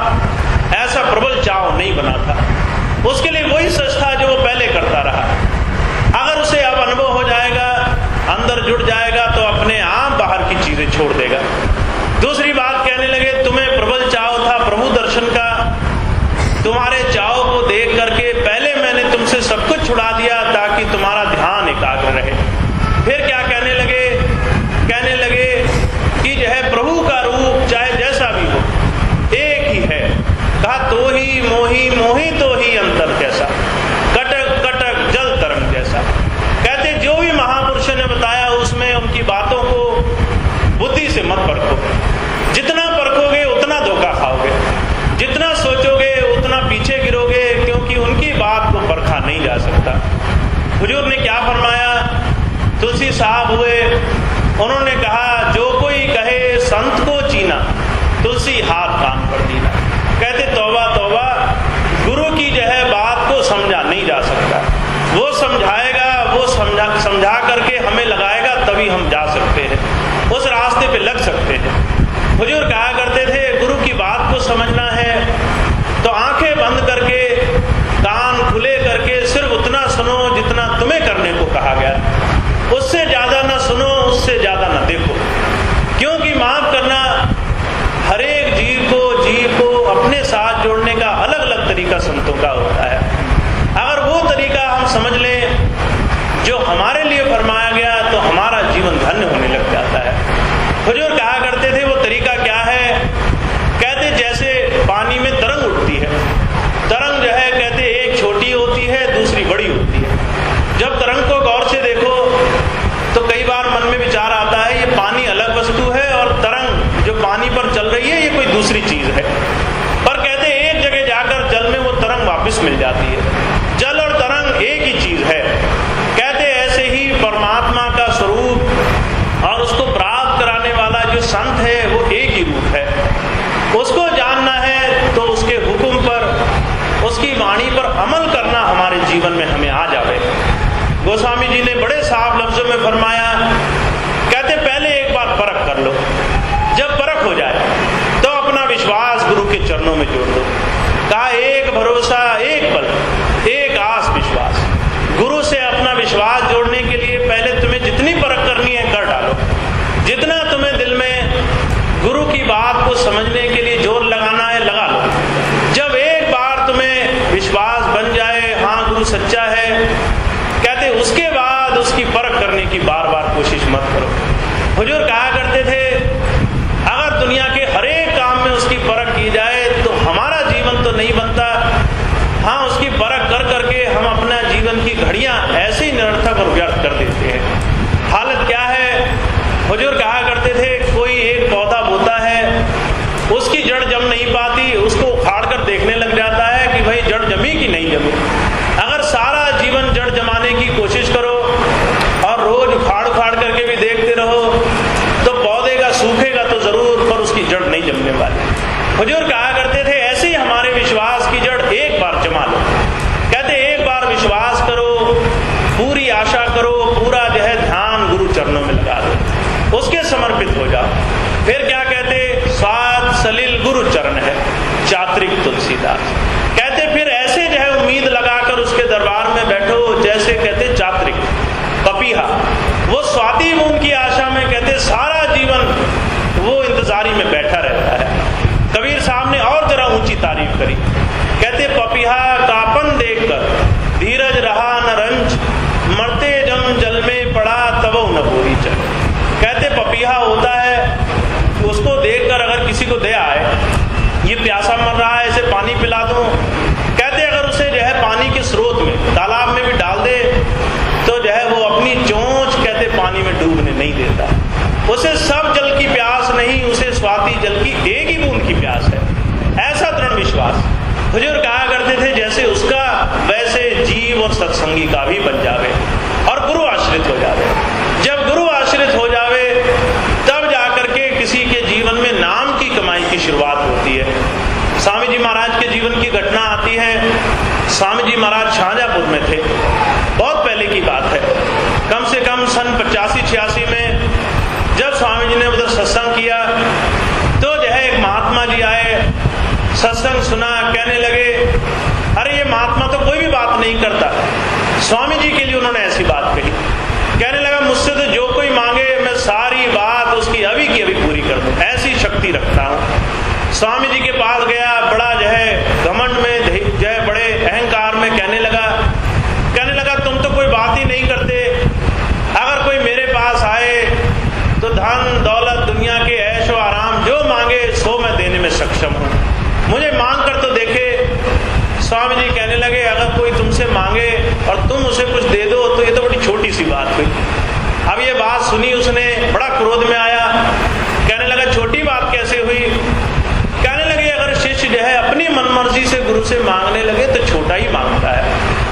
ऐसा प्रबल चाव नहीं बना था। उसके लिए वही सच था जो वो पहले करता रहा। अगर उसे अब अनुभव हो जाएगा, अंदर जुड़ जाएगा, तो अपने आप बाहर की चीजें छोड़ देगा। दूसरी बात कहने लगे, तुम्हें प्रबल चाव था प्रभु दर्शन का, तुम्हारे चाव को देख करके पहले मैंने तुमसे सब कुछ छुड़ा दिया ताकि तुम्हारा ध्यान एकाग्र रहे। फिर क्या कहने लगे कि जो है प्रभु का रूप चाहे जैसा भी हो एक ही है। कहा तो ही मोही, मोही तो ही अंतर कैसा, कटक कटक जल तरंग जैसा। कहते जो भी महापुरुषों ने बताया उसमें उनकी बातों को बुद्धि से मत परखो। जितना परखोगे उतना धोखा खाओगे, जितना सोचोगे उतना पीछे गिरोगे, क्योंकि उनकी बात को परखा नहीं जा सकता। हुजूर ने क्या फरमाया? तुलसी साहब हुए, उन्होंने कहा जो कोई कहे संत को चीना, तुलसी हाथ कान पर दीना। कहते तौबा तौबा, गुरु की जो है बात को समझा नहीं जा सकता। वो समझाएगा, वो समझा करके हमें लगाएगा, तभी हम जा सकते हैं, उस रास्ते पे लग सकते हैं। हुजूर कहा करते थे गुरु की बात को समझना है तो आंखें बंद करके, कान खुले करके सिर्फ उतना सुनो जितना तुम्हें करने को कहा गया, उससे ज्यादा ना सुनो, उससे ज्यादा ना देखो। क्योंकि माफ करना, हर एक जीव को अपने साथ जोड़ने का अलग अलग तरीका संतों का होता है। अगर वो तरीका हम समझ लें जो हमारे लिए फरमाया गया, तो हमारा जीवन धन्य होने लग जाता है। हुजूर कहा करते थे वो तरीका क्या है? कहते जैसे पानी में तरंग उठती है, तरंग जो है कहते एक छोटी होती है, दूसरी बड़ी होती है। जब तरंग को गौर से देखो तो कई बार मन में विचार आता है ये पानी अलग वस्तु है और तरंग जो पानी पर चल रही है ये कोई दूसरी चीज है। पर कहते एक जगह जाकर जल में वो तरंग वापस मिल जाती है। जल और तरंग एक ही चीज है। कहते ऐसे ही परमात्मा का स्वरूप और उसको प्राप्त कराने वाला जो संत है वो एक ही रूप है। उसको जानना है तो उसके हुक्म पर, उसकी वाणी पर अमल करना हमारे जीवन में हमें आ जावे। गोस्वामी जी ने बड़े साफ लफ्जों में फरमाया, कहते पहले एक बार परख कर लो, जब परख हो जाए तो अपना विश्वास गुरु के चरणों में जोड़ दो। कहा एक भरोसा, एक बल, एक आस विश्वास। गुरु से अपना विश्वास जोड़ने के लिए पहले तुम्हें जितनी परख करनी है कर डालो। जितना तुम्हें दिल में गुरु की बात को समझने के लिए जोर लगाना है लगा लो। जब एक बार तुम्हें विश्वास बन जाए हाँ गुरु सच्चा है, कहते उसके बाद उसकी परख करने की बार बार कोशिश मत करो। हुजूर कहा करते थे अगर दुनिया के हर एक काम में उसकी परख की जाए तो हमारा जीवन तो नहीं बनता। हाँ उसकी परख कर करके हम अपना जीवन की घड़ियां ऐसे ही निरर्थक और व्यर्थ कर देते हैं। हालत क्या है? हुजूर कहा करते थे कोई एक पौधा बोता है, उसकी जड़ जम नहीं पाती, उसको उखाड़ कर देखने लग जाता है कि भाई जड़ जमी कि नहीं जमी। अगर सारा जीवन जड़ जमाने की कोशिश करो और रोज उखाड़ उखाड़ करके भी देखते रहो तो पौधे का सूखेगा तो जरूर, पर उसकी जड़ नहीं जमने वाली। हुजूर कहा करते थे ऐसे ही हमारे विश्वास की जड़ एक बार जमा लो। कहते एक बार विश्वास करो, पूरी आशा करो, पूरा जो है ध्यान गुरु चरणों में लगा दो, उसके समर्पित हो जाओ। फिर क्या कहते? स्वाद सलिल गुरु चरण है, चात्रिक तुलसीदास। कहते फिर ऐसे जो है उम्मीद लगाकर उसके दरबार में बैठो जैसे कहते चात्रिक पपीहा, वो स्वाति मूंग की आशा में कहते सारा जीवन वो इंतजारी में बैठा रहता है। कबीर साहब ने और जरा ऊंची तारीफ करी, कहते पपीहा कापन देखकर धीरज रहा न रंज, मरते जम जल में पड़ा तब न बोरी चल। कहते पपीहा होता है उसको देखकर अगर किसी को दया आए, ये प्यासा मर रहा है इसे पानी पिला दो, देता। उसे सब जल की प्यास नहीं, उसे स्वाति जल की एक ही बूंद की प्यास है। ऐसा दृढ़ विश्वास हुजूर कहा करते थे, जैसे उसका वैसे जीव और सत्संगी का भी बन जावे और गुरु आश्रित हो जावे। जब गुरु आश्रित हो जावे तब जाकर के किसी के जीवन में नाम की कमाई की शुरुआत होती है। स्वामी जी महाराज के जीवन की घटना आती है। स्वामी जी महाराज शाहजहांपुर में थे, बहुत पहले की बात है, कम से कम सन 85-86 में जब स्वामी जी ने उधर सत्संग किया तो जो है एक महात्मा जी आए, सत्संग सुना, कहने लगे अरे ये महात्मा तो कोई भी बात नहीं करता। स्वामी जी के लिए उन्होंने ऐसी बात कही, कहने लगा मुझसे तो जो कोई मांगे मैं सारी बात उसकी अभी की अभी पूरी कर दूं, ऐसी शक्ति रखता हूं। स्वामी जी के पास गया, बड़ा जो है घमंड में, जो है बड़े अहंकार में कहने लगा तुम तो कोई बात ही नहीं करते, अगर कोई मेरे पास आए तो धन दौलत दुनिया के ऐशो आराम जो मांगे सो मैं देने में सक्षम हूं, मुझे मांग कर तो देखे। स्वामी जी कहने लगे अगर कोई तुमसे मांगे और तुम उसे कुछ दे दो तो ये तो बड़ी छोटी सी बात हुई। अब ये बात सुनी उसने, बड़ा क्रोध में आया, कहने लगा छोटी बात कैसे हुई। कहने लगे अगर शिष्य जो है अपनी मनमर्जी से गुरु से मांगने लगे तो छोटा ही मांगता है,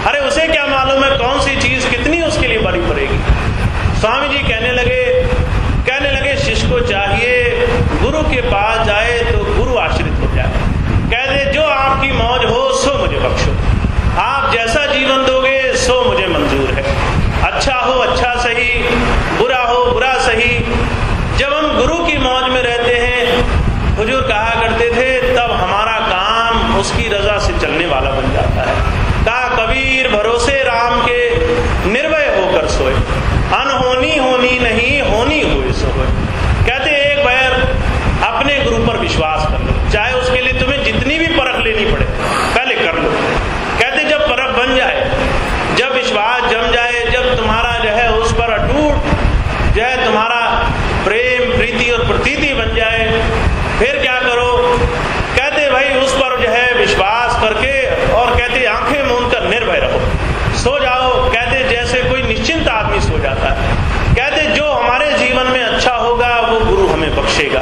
अरे उसे क्या मालूम है कौन सी चीज कितनी उसके लिए बड़ी पड़ेगी। स्वामी जी कहने लगे शिष्य को चाहिए गुरु के पास जाए तो गुरु आश्रित हो जाए, कह दे जो आपकी मौज हो सो मुझे बख्शो, आप जैसा जीवन दोगे सो मुझे मंजूर है, अच्छा हो अच्छा सही, बुरा हो बुरा सही। जब हम गुरु की मौज में रहते हैं, हुजूर कहा करते थे, तब हमारा काम उसकी रजा से चलने वाला बन जाता है। कहा कबीर भरोसे राम के निर्भय होकर सोए, अनहोनी होनी नहीं होनी हुई सो होए। कहते एक बार अपने गुरु पर विश्वास कर लो, चाहे उसके लिए तुम्हें जितनी भी परख लेनी पड़े पहले कर लो। कहते जब परख बन जाए, जब विश्वास जम जाए, जब तुम्हारा जो है उस पर अटूट जो है तुम्हारा प्रेम प्रीति और प्रतीति बन जाए, फिर क्या करो। कहते भाई उस पर जो है विश्वास करके और कहते आंखें मूंद कर निर्भय रहो, सो जाओ। कहते जैसे कोई निश्चिंत आदमी सो जाता है। कहते जो हमारे जीवन में अच्छा होगा वो गुरु हमें बख्शेगा,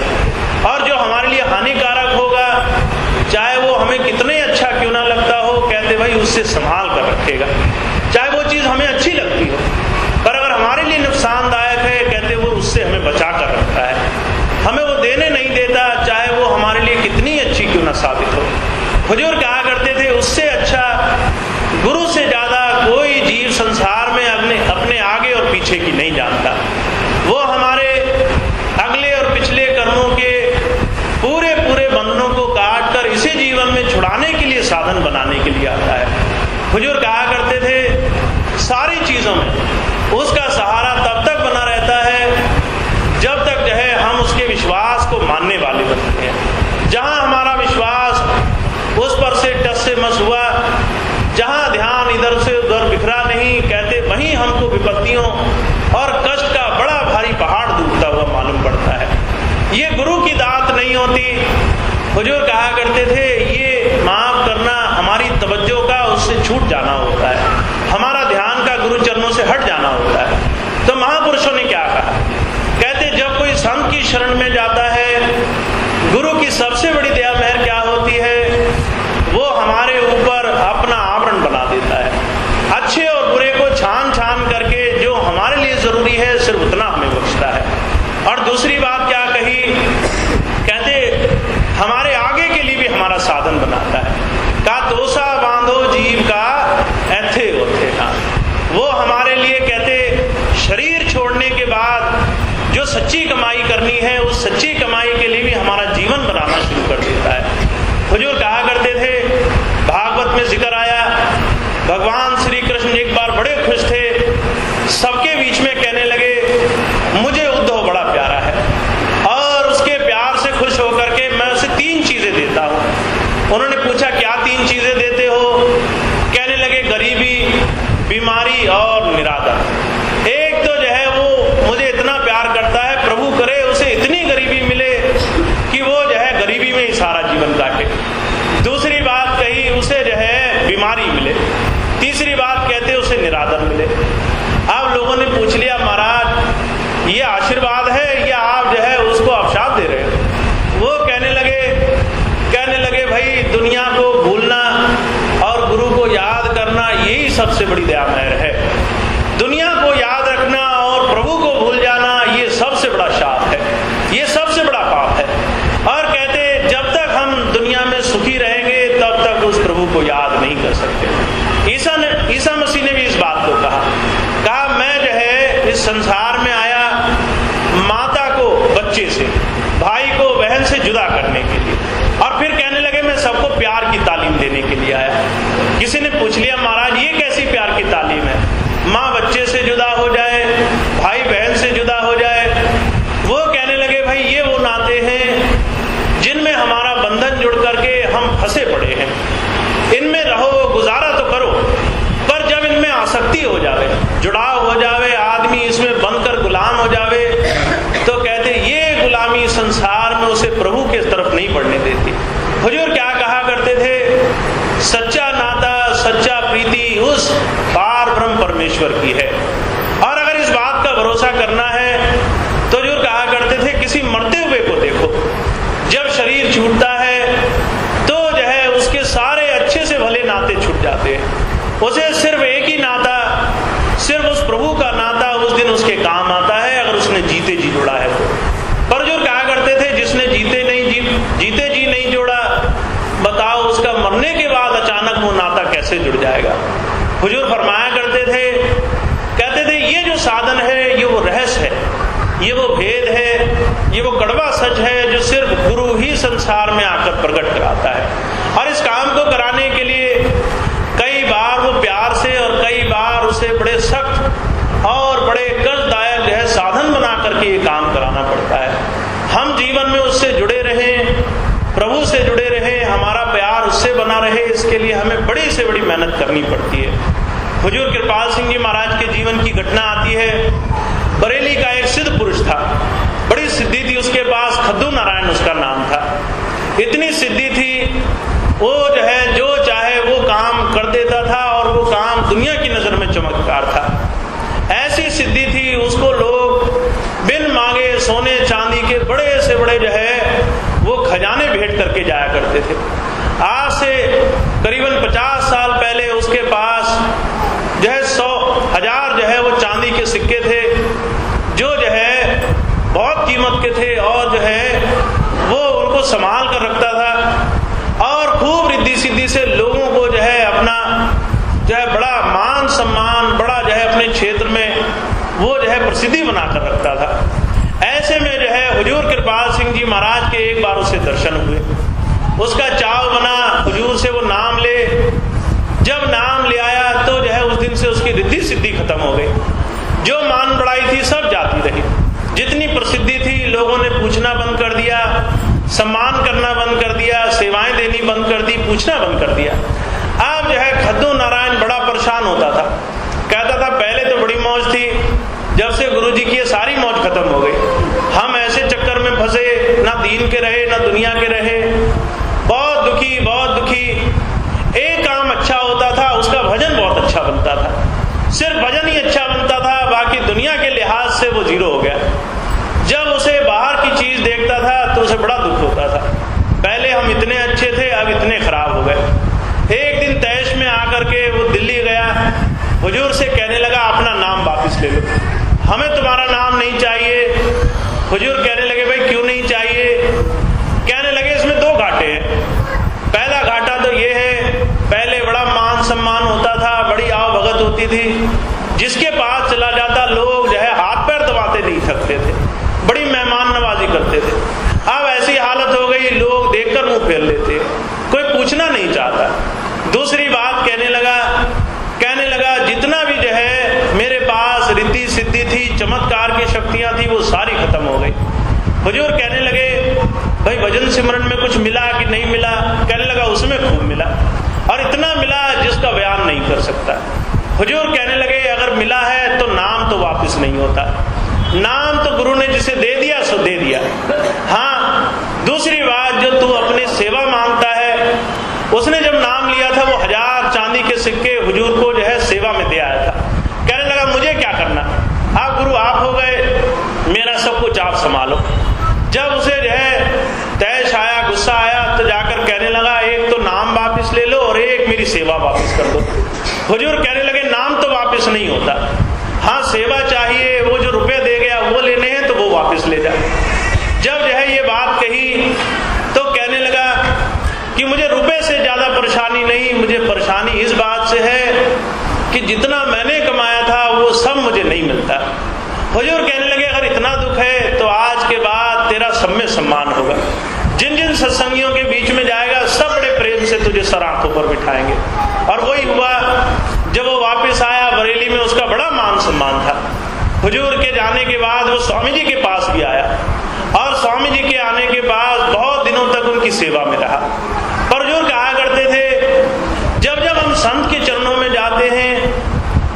और जो हमारे लिए हानिकारक होगा चाहे वो हमें कितने अच्छा क्यों ना लगता हो, कहते भाई उससे संभाल कर रखेगा। चाहे वो चीज हमें अच्छी लगती हो पर अगर हमारे लिए नुकसानदायक है, कहते वो उससे हमें बचा कर रखता है, हमें वो देने नहीं देता, चाहे वो हमारे लिए कितनी अच्छी क्यों ना साबित हो। हुजूर कहा करते थे उससे अच्छा गुरु से ज्यादा कोई जीव संसार में अपने आगे और पीछे की नहीं जानता। वो हमारे अगले और पिछले कर्मों के पूरे बंधनों को काट कर इसी जीवन में छुड़ाने के लिए साधन बनाने के लिए आता है। हुजूर कहा करते थे सारी चीजों में उसका सहारा तब तक बना रहता है जब तक जो है हम उसके विश्वास को मानने वाले बनते हैं। जहां हमारा विश्वास उस पर से टस से मस हुआ, जहां ध्यान इधर से उधर बिखरा नहीं, कहते वहीं हमको विपत्तियों और कष्ट का बड़ा भारी पहाड़ डूबता हुआ मालूम पड़ता है। ये गुरु की दात नहीं होती। हुजूर कहा करते थे ये माफ करना हमारी तवज्जो का उससे छूट जाना होता है, हमारा ध्यान का गुरु चरणों से हट जाना होता है। तो महापुरुषों ने क्या कहा, कहते जब कोई संत की शरण में जाता है, गुरु की सबसे बड़ी दया मेहर क्या होती है, वो हमारे ऊपर अपना आवरण बना देता है। अच्छे और बुरे को छान छान करके जो हमारे लिए जरूरी है सिर्फ उतना हमें बख्शता है। और दूसरी बात क्या कही, कहते हमारे आगे के लिए भी हमारा साधन बनाता है। का तोसा बांधो जीव का ऐथे होते ना, वो हमारे लिए कहते शरीर छोड़ने के बाद जो सच्ची कमाई करनी है उस सच्ची कमाई के लिए भी हमारा जीवन बनाना शुरू कर देता है। हुजूर कहा करते थे, भागवत में जिक्र आया, भगवान श्री कृष्ण एक बार बड़े खुश थे, सबके बीच में कहने लगे मुझे उद्धव बड़ा प्यारा है और उसके प्यार से खुश होकर के मैं उसे 3 चीजें देता हूं। उन्होंने पूछा क्या 3 चीजें देते हो, कहने लगे गरीबी, बीमारी और निरादर। एक तो जो है वो मुझे इतना प्यार करता है, प्रभु करे उसे इतनी गरीबी मिले कि वो जो है गरीबी में ही सारा जीवन काटे। दूसरी बात कही उसे जो है बीमारी मिले। तीसरी बात कहते उसे निरादर मिले। अब लोगों ने पूछ लिया महाराज ये आशीर्वाद सबसे बड़ी दया मेहर है। दुनिया को याद रखना और प्रभु को भूल जाना ये सबसे बड़ा शाप है, ये सबसे बड़ा पाप है। और कहते जब तक हम दुनिया में सुखी रहेंगे तब तक उस प्रभु को याद नहीं कर सकते। ईसा मसीह ने भी इस बात को कहा मैं जो है इस संसार में आया माता को बच्चे से, भाई को बहन से जुदा करने के लिए, और फिर कहने लगे मैं सबको प्यार की तालीम देने के लिए आया। किसी ने पूछ लिया महाराज ये कैसी प्यार की तालीम है, माँ बच्चे से जुदा हो जाए, भाई बहन से जुदा हो जाए। वो कहने लगे भाई ये वो नाते हैं जिनमें हमारा बंधन जुड़ करके हम फंसे पड़े हैं, इनमें रहो गुजारा तो करो, पर जब इनमें आसक्ति हो जावे, जुड़ाव हो जावे, आदमी इसमें बनकर गुलाम हो जावे, तो कहते ये गुलामी संसार में उसे प्रभु के तरफ नहीं बढ़ने देती। हुजूर क्या कहा करते थे, सच्चा नाता सच्चा प्रीति उस पार ब्रह्म परमेश्वर की है। और अगर इस बात का भरोसा करना है तो हुजूर कहा करते थे किसी मरते हुए को देखो, जब शरीर छूटता है तो जो है उसके सारे अच्छे से भले नाते छूट जाते हैं, उसे सिर्फ एक ही नाता, सिर्फ उस प्रभु का नाता उस दिन उसके काम आता है अगर उसने जीते जी जुड़ा है तो। पर जो कहा करते थे जिसने जीते जी नहीं जोड़ा, बताओ उसका मरने के बाद अचानक वो नाता कैसे जुड़ जाएगा। हुजूर फरमाया करते थे, कहते थे ये जो साधन है ये वो रहस्य है, ये वो भेद है, ये वो कड़वा सच है जो सिर्फ गुरु ही संसार में आकर प्रकट कराता है। और इस काम को कराने के लिए कई बार वो प्यार से और कई बार उसे बड़े सख्त और बड़े कष्टदायक जो है साधन बना करके ये काम कराना पड़ता है। हम जीवन में उससे जुड़े रहें, प्रभु से जुड़े रहें, हमारा प्यार उससे बना रहे, इसके लिए हमें बड़ी से बड़ी मेहनत करनी पड़ती है। हुजूर कृपाल सिंह जी महाराज के जीवन की घटना आती है। बरेली का एक सिद्ध पुरुष था, बड़ी सिद्धि थी उसके पास, खद्दू नारायण उसका नाम था। इतनी सिद्धि थी वो जो है जो चाहे वो काम कर देता था और वो काम दुनिया की नजर में चमत्कार था। ऐसी सिद्धि थी उसको लोग बिन मांगे सोने चांदी के बड़े से बड़े जो है वो खजाने भेंट करके जाया करते थे। आज से करीबन 50 साल पहले उसके पास जो है 100,000 जो है वो चांदी के सिक्के थे जो है बहुत कीमत के थे, और जो है वो उनको संभाल कर रखता था और खूब रिद्धि सिद्धि से लोगों को जो है अपना जो है बड़ा मान सम्मान, बड़ा जो है अपने क्षेत्र में वो जो है प्रसिद्धि बनाकर रखता था। ऐसे में जो है हुजूर कृपाल सिंह जी महाराज के एक बार उसे दर्शन हुए, उसका चाव बना हुजूर से वो नाम ले। जब नाम ले आया तो जो है उस दिन से उसकी रिद्धि सिद्धि खत्म हो गई। जो मान बढ़ाई थी सब जाती रही, जितनी प्रसिद्धि थी लोगों ने पूछना बंद कर दिया, सम्मान करना बंद कर दिया, सेवाएं देनी बंद कर दी, पूछना बंद कर दिया। अब जो है खद्दू नारायण बड़ा परेशान होता था, कहता था पहले तो बड़ी मौज थी, जब से गुरुजी की सारी मौज खत्म हो गई, हम ऐसे चक्कर में फंसे, ना दीन के रहे ना दुनिया के रहे, बहुत दुखी बहुत दुखी। एक काम अच्छा होता था, उसका भजन बहुत अच्छा बनता था, सिर्फ भजन ही अच्छा बनता था, बाकी दुनिया के लिहाज से वो जीरो हो गया। जब उसे बाहर की चीज देखता था तो उसे बड़ा दुख होता था, पहले हम इतने अच्छे थे अब इतने खराब हो गए। एक दिन तैश में आकर के वो दिल्ली गया, हुजूर से कहने लगा अपना नाम वापस ले लो, हमें तुम्हारा नाम नहीं चाहिए। हुजूर कहने लगे भाई क्यों नहीं चाहिए? कहने लगे इसमें 2 घाटे हैं। पहला घाटा तो ये है, पहले बड़ा मान सम्मान होता था, बड़ी आव भगत होती थी, जिसके पास चला जाता लोग जो है हाथ पैर दबाते नहीं थकते थे, बड़ी मेहमान नवाजी करते थे। अब ऐसी हालत हो गई लोग देखकर मुंह फेर लेते, कोई पूछना नहीं चाहता। दूसरी बात कहने लगा जितना भी जो है मेरे पास रिद्धि सिद्धि थी, चमत्कार की शक्तियां थी, वो सारी खत्म हो गई। हुजूर कहने लगे भाई भजन सिमरन में कुछ मिला कि नहीं मिला? कहने लगा उसमें खूब मिला, और इतना मिला जिसका बयान नहीं कर सकता। हुजूर कहने लगे अगर मिला है तो नाम तो वापस नहीं होता, नाम तो गुरु ने जिसे दे दिया सो दे दिया। हाँ, दूसरी बात जो तू अपनी सेवा मांगता है, उसने जब नाम लिया था वो 1000 चांदी के सिक्के हुजूर को जो है सेवा में दे आया था। कहने लगा मुझे क्या करना, आप गुरु आप हो गए, मेरा सब कुछ आप संभालो। जब उसे जो है तैश आया, गुस्सा आया, तो जाकर कहने लगा एक तो नाम वापिस ले लो और एक मेरी सेवा वापस कर दो। हुजूर कहने लगे नाम तो वापस नहीं होता, हाँ सेवा चाहिए, वो जो रुपए दे गया वो लेने हैं तो वो वापस ले जा। जब जो है ये बात कही तो कहने लगा कि मुझे रुपए से ज्यादा परेशानी नहीं, मुझे परेशानी इस बात से है कि जितना मैंने कमाया था वो सब मुझे नहीं मिलता। हुजूर कहने लगे अगर इतना दुख है तो आज के बाद तेरा सब में सम्मान होगा, जिन जिन सत्संगियों के बीच में जाएगा सब बड़े प्रेम से तुझे सर आंखों पर बिठाएंगे। और वही हुआ, जब वो वापस आया बरेली में उसका बड़ा मान सम्मान था। हुजूर के जाने के बाद वो स्वामी जी के पास भी आया और स्वामी जी के आने के बाद बहुत दिनों तक उनकी सेवा में रहा। पर हुजूर कहा करते थे जब जब हम संत के चरणों में जाते हैं,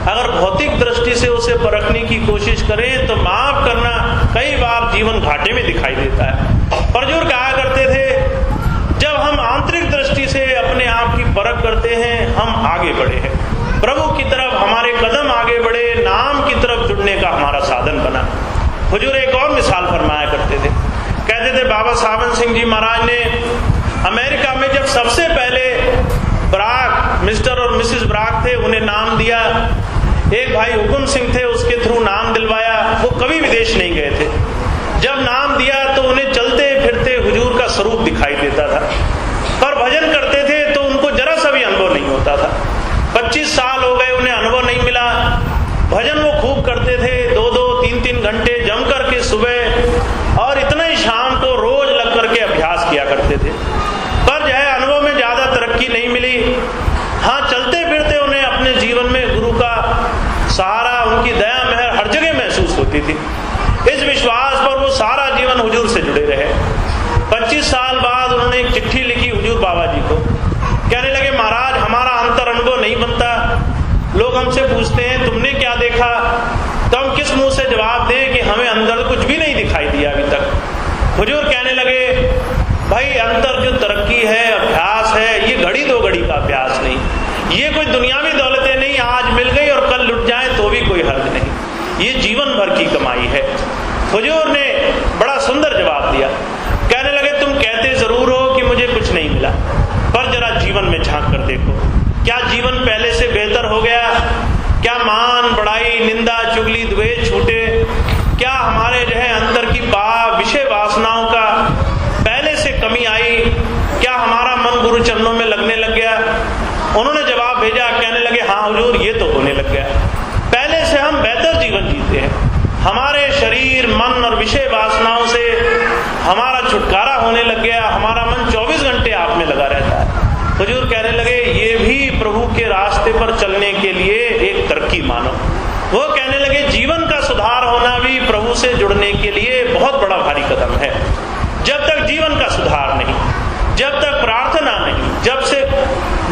अगर भौतिक दृष्टि से उसे परखने की कोशिश करें तो माफ करना कई बार जीवन घाटे में दिखाई देता है। पर हुजूर कहा करते थे जब हम आंतरिक दृष्टि से अपने आप की परख करते हैं हम आगे बढ़े हैं, प्रभु की तरफ हमारे कदम आगे बढ़े, नाम की तरफ जुड़ने का हमारा साधन बना। हुजूर एक और मिसाल फरमाया करते थे, कहते थे बाबा सावन सिंह जी महाराज ने अमेरिका में जब सबसे पहले ब्राक, मिस्टर और मिसेस ब्राक थे, उन्हें नाम दिया। एक भाई हुकुम सिंह थे, उसके थ्रू नाम दिलवाया, वो कभी विदेश नहीं गए थे। जब नाम दिया तो उन्हें चलते फिरते हुजूर का स्वरूप दिखाई देता था, पर भजन करते थे तो उनको जरा सा भी अनुभव नहीं होता था। 25 साल हो गए उन्हें अनुभव नहीं मिला। भजन वो खूब करते थे, 2-2, 3-3 घंटे जम करके सुबह और इतना ही शाम को रोज लग करके अभ्यास किया करते थे, पर जो है अनुभव में ज्यादा तरक्की नहीं मिली। हाँ, चलते फिरते उन्हें अपने जीवन में गुरु का सहारा, उनकी दया मेहर हर जगह महसूस होती थी। इस विश्वास पर वो सारा जीवन हुजूर से जुड़े रहे। 25 साल बाद उन्होंने एक चिट्ठी लिखी हुजूर बाबा जी को, कहने लगे महाराज हमारा अंतर अनुभव नहीं बनता, लोग हमसे पूछते हैं तुमने क्या देखा, तो हम किस मुंह से जवाब दें कि हमें अंदर कुछ भी नहीं दिखाई दिया अभी तक। हुजूर कहने लगे भाई अंतर जो तरक्की है, अभ्यास है, ये घड़ी दो घड़ी का अभ्यास नहीं, ये कोई दुनियावी दौलतें नहीं, आज मिल गई और कल लुट जाए तो भी कोई हर्ज नहीं, ये जीवन भर की कमाई है। हुजूर ने बड़ा सुंदर जवाब दिया, कहने लगे तुम कहते जरूर हो कि मुझे कुछ नहीं मिला, पर जरा जीवन में झांक कर देखो, क्या जीवन पहले से बेहतर हो गया? क्या मान बढ़ाई, निंदा चुगली द्वेष छूटे? क्या हमारे जो है अंदर की विषय वासनाओं का पहले से कमी आई? क्या हमारा मन गुरु चरणों में लगने लग गया? उन्होंने जवाब भेजा, कहने लगे हाँ हुजूर ये तो होने लग गया, पहले से हम बेहतर जीवन जीते हैं, हमारे शरीर मन और विषय वासनाओं से हमारा छुटकारा होने लग गया, हमारा मन 24 घंटे आप में लगा रहता है। हुजूर कहने लगे ये भी प्रभु के रास्ते पर चलने के लिए एक तरक्की मानो। वो कहने लगे जीवन का सुधार होना भी प्रभु से जुड़ने के लिए बहुत बड़ा भारी कदम है। जब तक जीवन का सुधार नहीं, जब तक प्रार्थना नहीं, जब से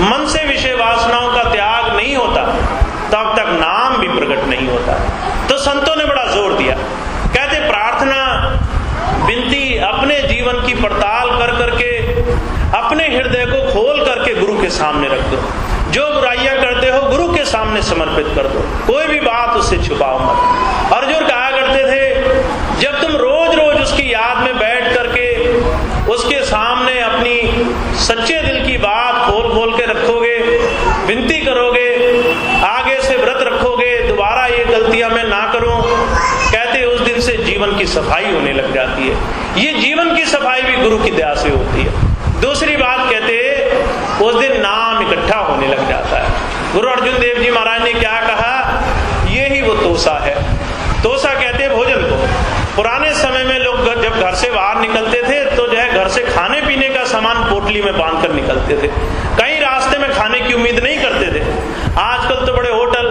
मन से विषय वासनाओं का त्याग नहीं होता, तब तक नाम भी प्रकट नहीं होता। तो संतों ने बड़ा जोर दिया, कहते प्रार्थना विनती अपने जीवन की पड़ताल कर करके अपने हृदय को खोल करके गुरु के सामने रख दो, जो बुराइयां करते हो गुरु के सामने समर्पित कर दो, कोई भी बात उससे छुपाओ मत। अर्जुन कहा करते थे जब तुम रोज रोज उसकी याद में बैठ करके उसके सामने अपनी सच्चे दिल की बात खोल खोल के रखोगे, विनती करोगे, आगे से व्रत रखोगे, दोबारा ये गलतियां मैं ना करूं, कहते उस दिन से जीवन की सफाई होने लग जाती है। ये जीवन की सफाई भी गुरु की दया से होती है। दूसरी बात कहते उस दिन नाम इकट्ठा होने लग जाता है। गुरु अर्जुन देव जी महाराज ने क्या कहा, ये ही वो तोसा है। तोसा कहते हैं भोजन को। पुराने समय में लोग जब घर से बाहर निकलते थे तो जो है घर से खाने पीने का सामान पोटली में बांध कर निकलते थे, कहीं रास्ते में खाने की उम्मीद नहीं करते थे। आजकल तो बड़े होटल,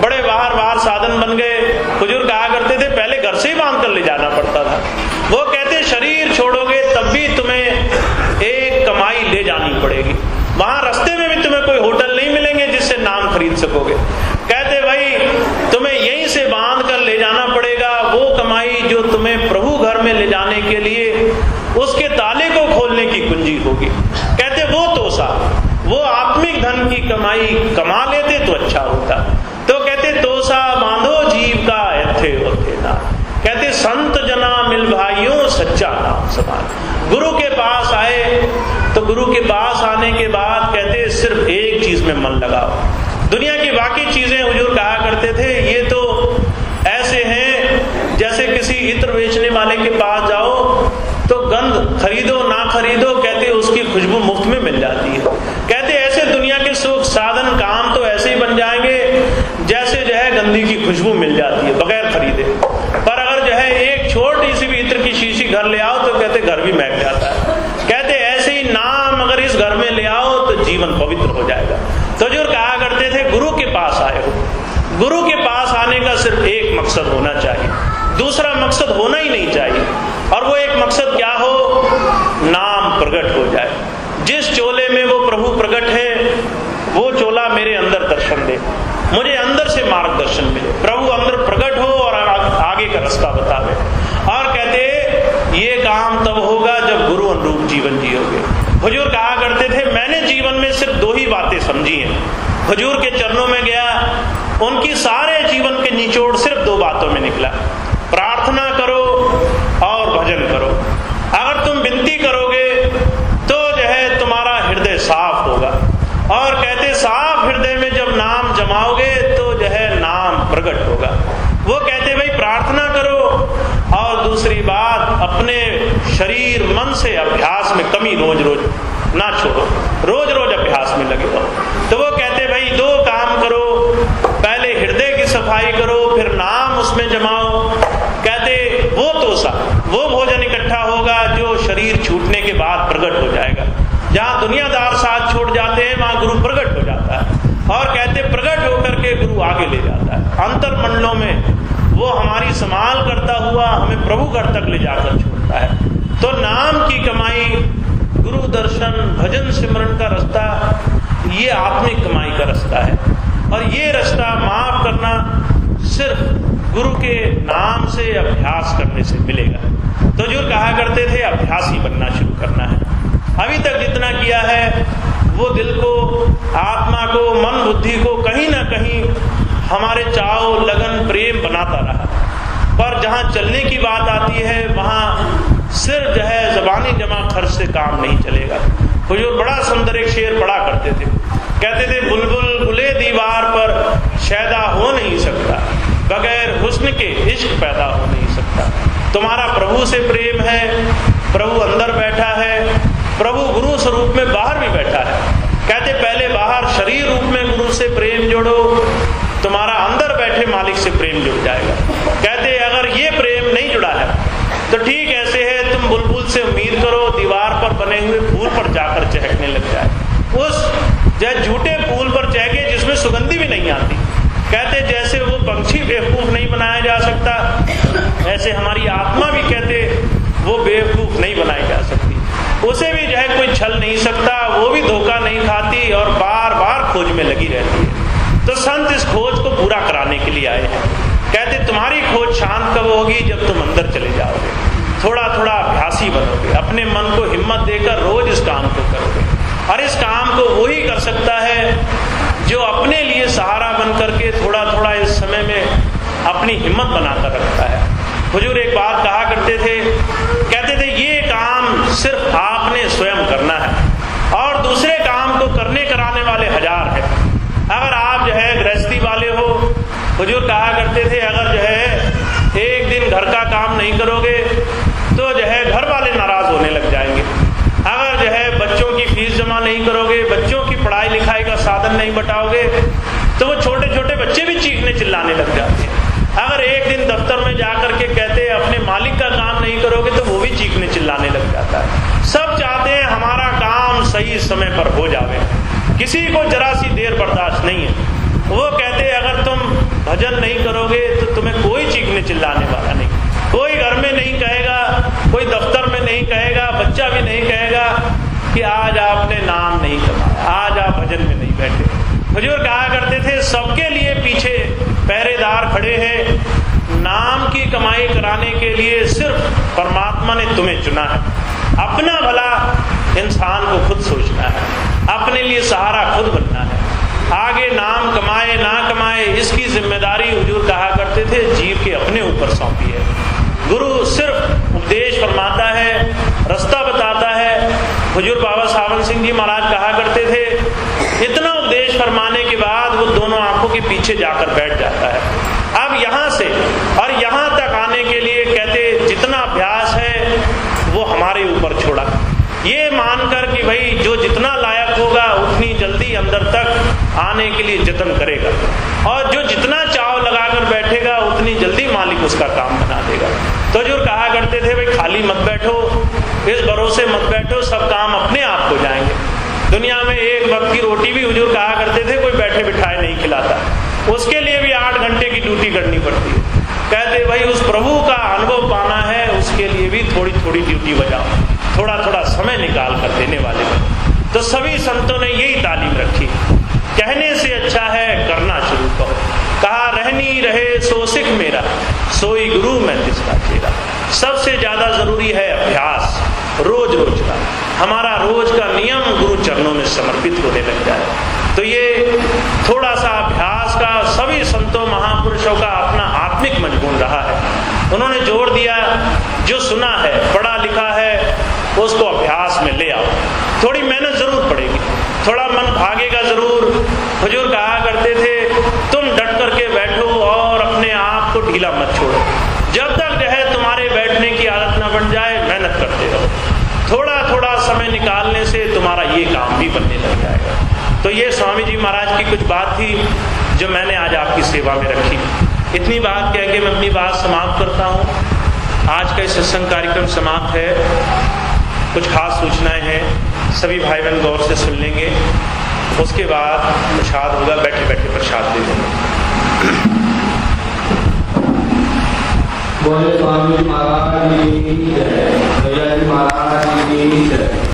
बड़े बाहर साधन बन गए। हुजूर कहा करते थे पहले घर से ही बांध कर ले जाना पड़ता था। वो कहते शरीर छोड़ोगे तब भी तुम्हें एक कमाई ले जानी पड़ेगी, वहां रास्ते में भी तुम्हें कोई होटल नहीं मिलेंगे जिससे नाम खरीद सकोगे। कहते भाई तुम्हें यहीं से बांध कर ले जाना पड़ेगा, वो कमाई जो तुम्हें प्रभु घर में ले जाने के लिए उसके ताले को खोलने की कुंजी होगी। कहते वो तोसा, वो आत्मिक धन की कमाई कमा लेते तो अच्छा होता। तो कहते तोसा बांधो जीव का ऐथे होते ना। कहते संत जना मिल भाइयों सच्चा नाम समान। गुरु के पास आए तो गुरु के पास आने के बाद कहते सिर्फ एक चीज में मन लगाओ। दुनिया की बाकी चीजें हुजूर कहा करते थे ये तो ऐसे हैं जैसे किसी इत्र बेचने वाले के पास जाओ तो गंध खरीदो ना खरीदो, कहते उसकी खुशबू मुफ्त में मिल जाती है। कहते ऐसे दुनिया के सुख साधन काम तो ऐसे ही बन जाएंगे जैसे जो है गंदी की खुशबू मिल जाती है बगैर खरीदे। पर अगर जो है एक छोटी सी भी इत्र की शीशी घर ले आओ तो कहते घर भी महक जाता है। कहते ऐसे ही नाम अगर इस घर में ले आओ तो जीवन पवित्र हो जाएगा। तो जो कहा करते थे गुरु के पास आए हो, गुरु के पास आने का सिर्फ एक मकसद होना चाहिए, दूसरा मकसद होना ही नहीं चाहिए। और वो एक मकसद क्या हो, नाम प्रकट हो जाए। जिस चोले में वो प्रभु प्रकट है वो चोला मेरे अंदर दर्शन दे, मुझे अंदर से मार्गदर्शन मिले, प्रभु अंदर प्रकट हो और आगे का रास्ता बतावे। और कहते ये काम तब होगा जब गुरु अनुरूप जीवन जियोगे। हुजूर कहा करते थे मैंने जीवन में सिर्फ दो ही बातें समझी हैं। हुजूर के चरणों में गया, उनकी सारे जीवन के निचोड़ सिर्फ दो बातों में निकला, प्रार्थना करो और भजन करो। अगर तुम विनती करोगे तो जो है तुम्हारा हृदय साफ होगा। और कहते साफ हृदय में जब नाम जमाओगे तो जो है नाम प्रकट होगा। वो कहते भाई प्रार्थना करो और दूसरी बात अपने शरीर मन से अभ्यास में कमी रोज रोज ना छोड़ो, रोज रोज अभ्यास में लगे रहो। तो वो कहते भाई दो काम करो, पहले हृदय की सफाई करो फिर नाम उसमें जमाओ। कहते वो भोजन इकट्ठा होगा जो शरीर छूटने के बाद प्रकट हो जाएगा। जहां दुनियादार साथ छोड़ जाते हैं वहां गुरु प्रकट हो जाता है। और कहते प्रकट होकर के गुरु आगे ले जाता है अंतर मंडलों में, वो हमारी संभाल करता हुआ हमें प्रभु घर तक ले जाकर छोड़ता है। तो नाम की कमाई, गुरु दर्शन, भजन सिमरन का रास्ता ये आत्मिक कमाई का रास्ता है। और ये रास्ता माफ करना सिर्फ गुरु के नाम से अभ्यास करने से मिलेगा। तो जो कहा करते थे अभ्यासी बनना शुरू करना है। अभी तक जितना किया है वो दिल को, आत्मा को, मन बुद्धि को कहीं ना कहीं हमारे चाव लगन प्रेम बनाता रहा। पर जहां चलने की बात आती है वहां सिर्फ जो है जबानी जमा खर्च से काम नहीं चलेगा। हुजूर बड़ा सुंदर एक शेर पढ़ा करते थे, कहते थे बुलबुल गुले दीवार पर शैदा हो नहीं सकता, बगैर हुस्न के इश्क पैदा हो नहीं सकता। तुम्हारा प्रभु से प्रेम है, प्रभु अंदर बैठा है, प्रभु गुरु स्वरूप में बाहर भी बैठा है। कहते पहले बाहर शरीर रूप में गुरु से प्रेम जोड़ो, तुम्हारा अंदर बैठे मालिक से प्रेम जुड़ जाएगा। कहते अगर ये प्रेम नहीं जुड़ा है तो ठीक ऐसे है तुम बुलबुल से उम्मीद करो दीवार पर बने हुए फूल पर जाकर चहकने लग जाए, उस झूठे फूल पर चहके जिसमें सुगंधी भी नहीं आती। कहते जैसे वो पंछी बेवकूफ नहीं बनाया जा सकता, ऐसे हमारी आत्मा भी कहते वो बेवकूफ नहीं बनाई जा सकती। उसे भी जो है कोई छल नहीं सकता, वो भी धोखा नहीं खाती और बार बार खोज में लगी रहती है। तो संत इस खोज को पूरा कराने के लिए आए हैं। कहते तुम्हारी खोज शांत कब होगी, जब तुम अंदर चले जाओगे, थोड़ा थोड़ा अभ्यासी बनोगे, अपने मन को हिम्मत देकर रोज इस काम को करोगे। और इस काम को वही कर सकता है जो अपने लिए सहारा बन करके थोड़ा थोड़ा इस समय में अपनी हिम्मत बनाकर रखता है। हुजूर एक बात कहा करते थे, कहते थे ये काम सिर्फ आपने स्वयं करना है और दूसरे काम को करने कराने वाले हजार है। अगर आप जो है गृहस्थी वाले हो, हुजूर कहा करते थे अगर जो है एक दिन घर का काम नहीं करोगे तो जो है घर वाले नाराज होने लग जाएंगे। अगर जो है बच्चों की फीस जमा नहीं करोगे, बच्चों की पढ़ाई लिखाई का साधन नहीं बटाओगे तो वो छोटे छोटे बच्चे भी चीखने चिल्लाने लग जाते हैं। अगर एक दिन दफ्तर में जाकर के कहते अपने मालिक का काम नहीं करोगे तो वो भी चीखने चिल्लाने लग जाता है। सब चाहते हैं हमारा काम सही समय पर हो जावे, किसी को जरा सी देर बर्दाश्त नहीं है। वो कहते अगर तुम भजन नहीं करोगे तो तुम्हें कोई चीखने चिल्लाने वाला नहीं, कोई घर में नहीं कहेगा, कोई दफ्तर में नहीं कहेगा, बच्चा भी नहीं कहेगा कि आज आपने नाम नहीं कमाया, आज आप भजन में नहीं बैठे। हुजूर कहा करते थे सबके लिए पीछे पहरेदार खड़े हैं, नाम की कमाई कराने के लिए सिर्फ परमात्मा ने तुम्हें चुना है। अपना भला इंसान को खुद सोचना है, अपने लिए सहारा खुद बनना है। आगे नाम कमाए ना कमाए इसकी जिम्मेदारी हुजूर कहा करते थे जीव के अपने ऊपर सौंपी है। गुरु सिर्फ उपदेश फरमाता है, रास्ता बताता है। हुजूर बाबा सावन सिंह जी महाराज कहा करते थे इतना उपदेश भाई जो जितना लायक होगा उतनी जल्दी अंदर तक आने के लिए जतन करेगा, और जो जितना चाव लगाकर बैठेगा उतनी जल्दी मालिक उसका काम बना देगा। तो जो कहा करते थे भाई खाली मत बैठो, इस भरोसे मत बैठो, सब काम अपने आप हो जाएंगे। दुनिया में एक वक्त की रोटी भी हुजूर कहा करते थे कोई बैठे बिठाए नहीं खिलाता, उसके लिए भी 8 घंटे की ड्यूटी करनी पड़ती है। कहते भाई उस प्रभु का अनुभव पाना है, उसके लिए भी थोड़ी थोड़ी ड्यूटी बजाओ, थोड़ा थोड़ा समय निकाल कर देने वाले बनो। तो सभी संतों ने यही तालीम रखी, कहने से अच्छा है करना शुरू करो। कहा रहनी रहे सो सिख मेरा, सोई गुरु मैं तिसका चेरा। सबसे ज्यादा जरूरी है अभ्यास, रोज रोज का। हमारा रोज का नियम गुरु चरणों में समर्पित होने लग जाए। तो ये थोड़ा सा अभ्यास का सभी संतों महापुरुषों का अपना आत्मिक मजमून रहा है। उन्होंने जोर दिया जो सुना है, पढ़ा लिखा है, उसको अभ्यास में ले आओ। थोड़ी मेहनत जरूर पड़ेगी, थोड़ा मन भागेगा जरूर। हुजूर कहा करते थे तुम डट करके बैठो और अपने आप को ढीला मत छोड़ो। जब तक जो है तुम्हारे बैठने की आदत न बन जाए, मेहनत करते रहो। थोड़ा थोड़ा समय निकालने से तुम्हारा ये काम भी बनने लग जाएगा। तो ये स्वामी जी महाराज की कुछ बात थी जो मैंने आज आपकी सेवा में रखी। इतनी बात कह के मैं अपनी बात समाप्त करता हूँ। आज का सत्संग कार्यक्रम समाप्त है। कुछ खास सूचनाएं हैं, सभी भाई बहन गौर से सुन लेंगे। उसके बाद प्रसाद होगा, बैठे बैठे प्रसाद दे देंगे। बोले स्वामी महाराज की जय, भैया जी महाराज की जय।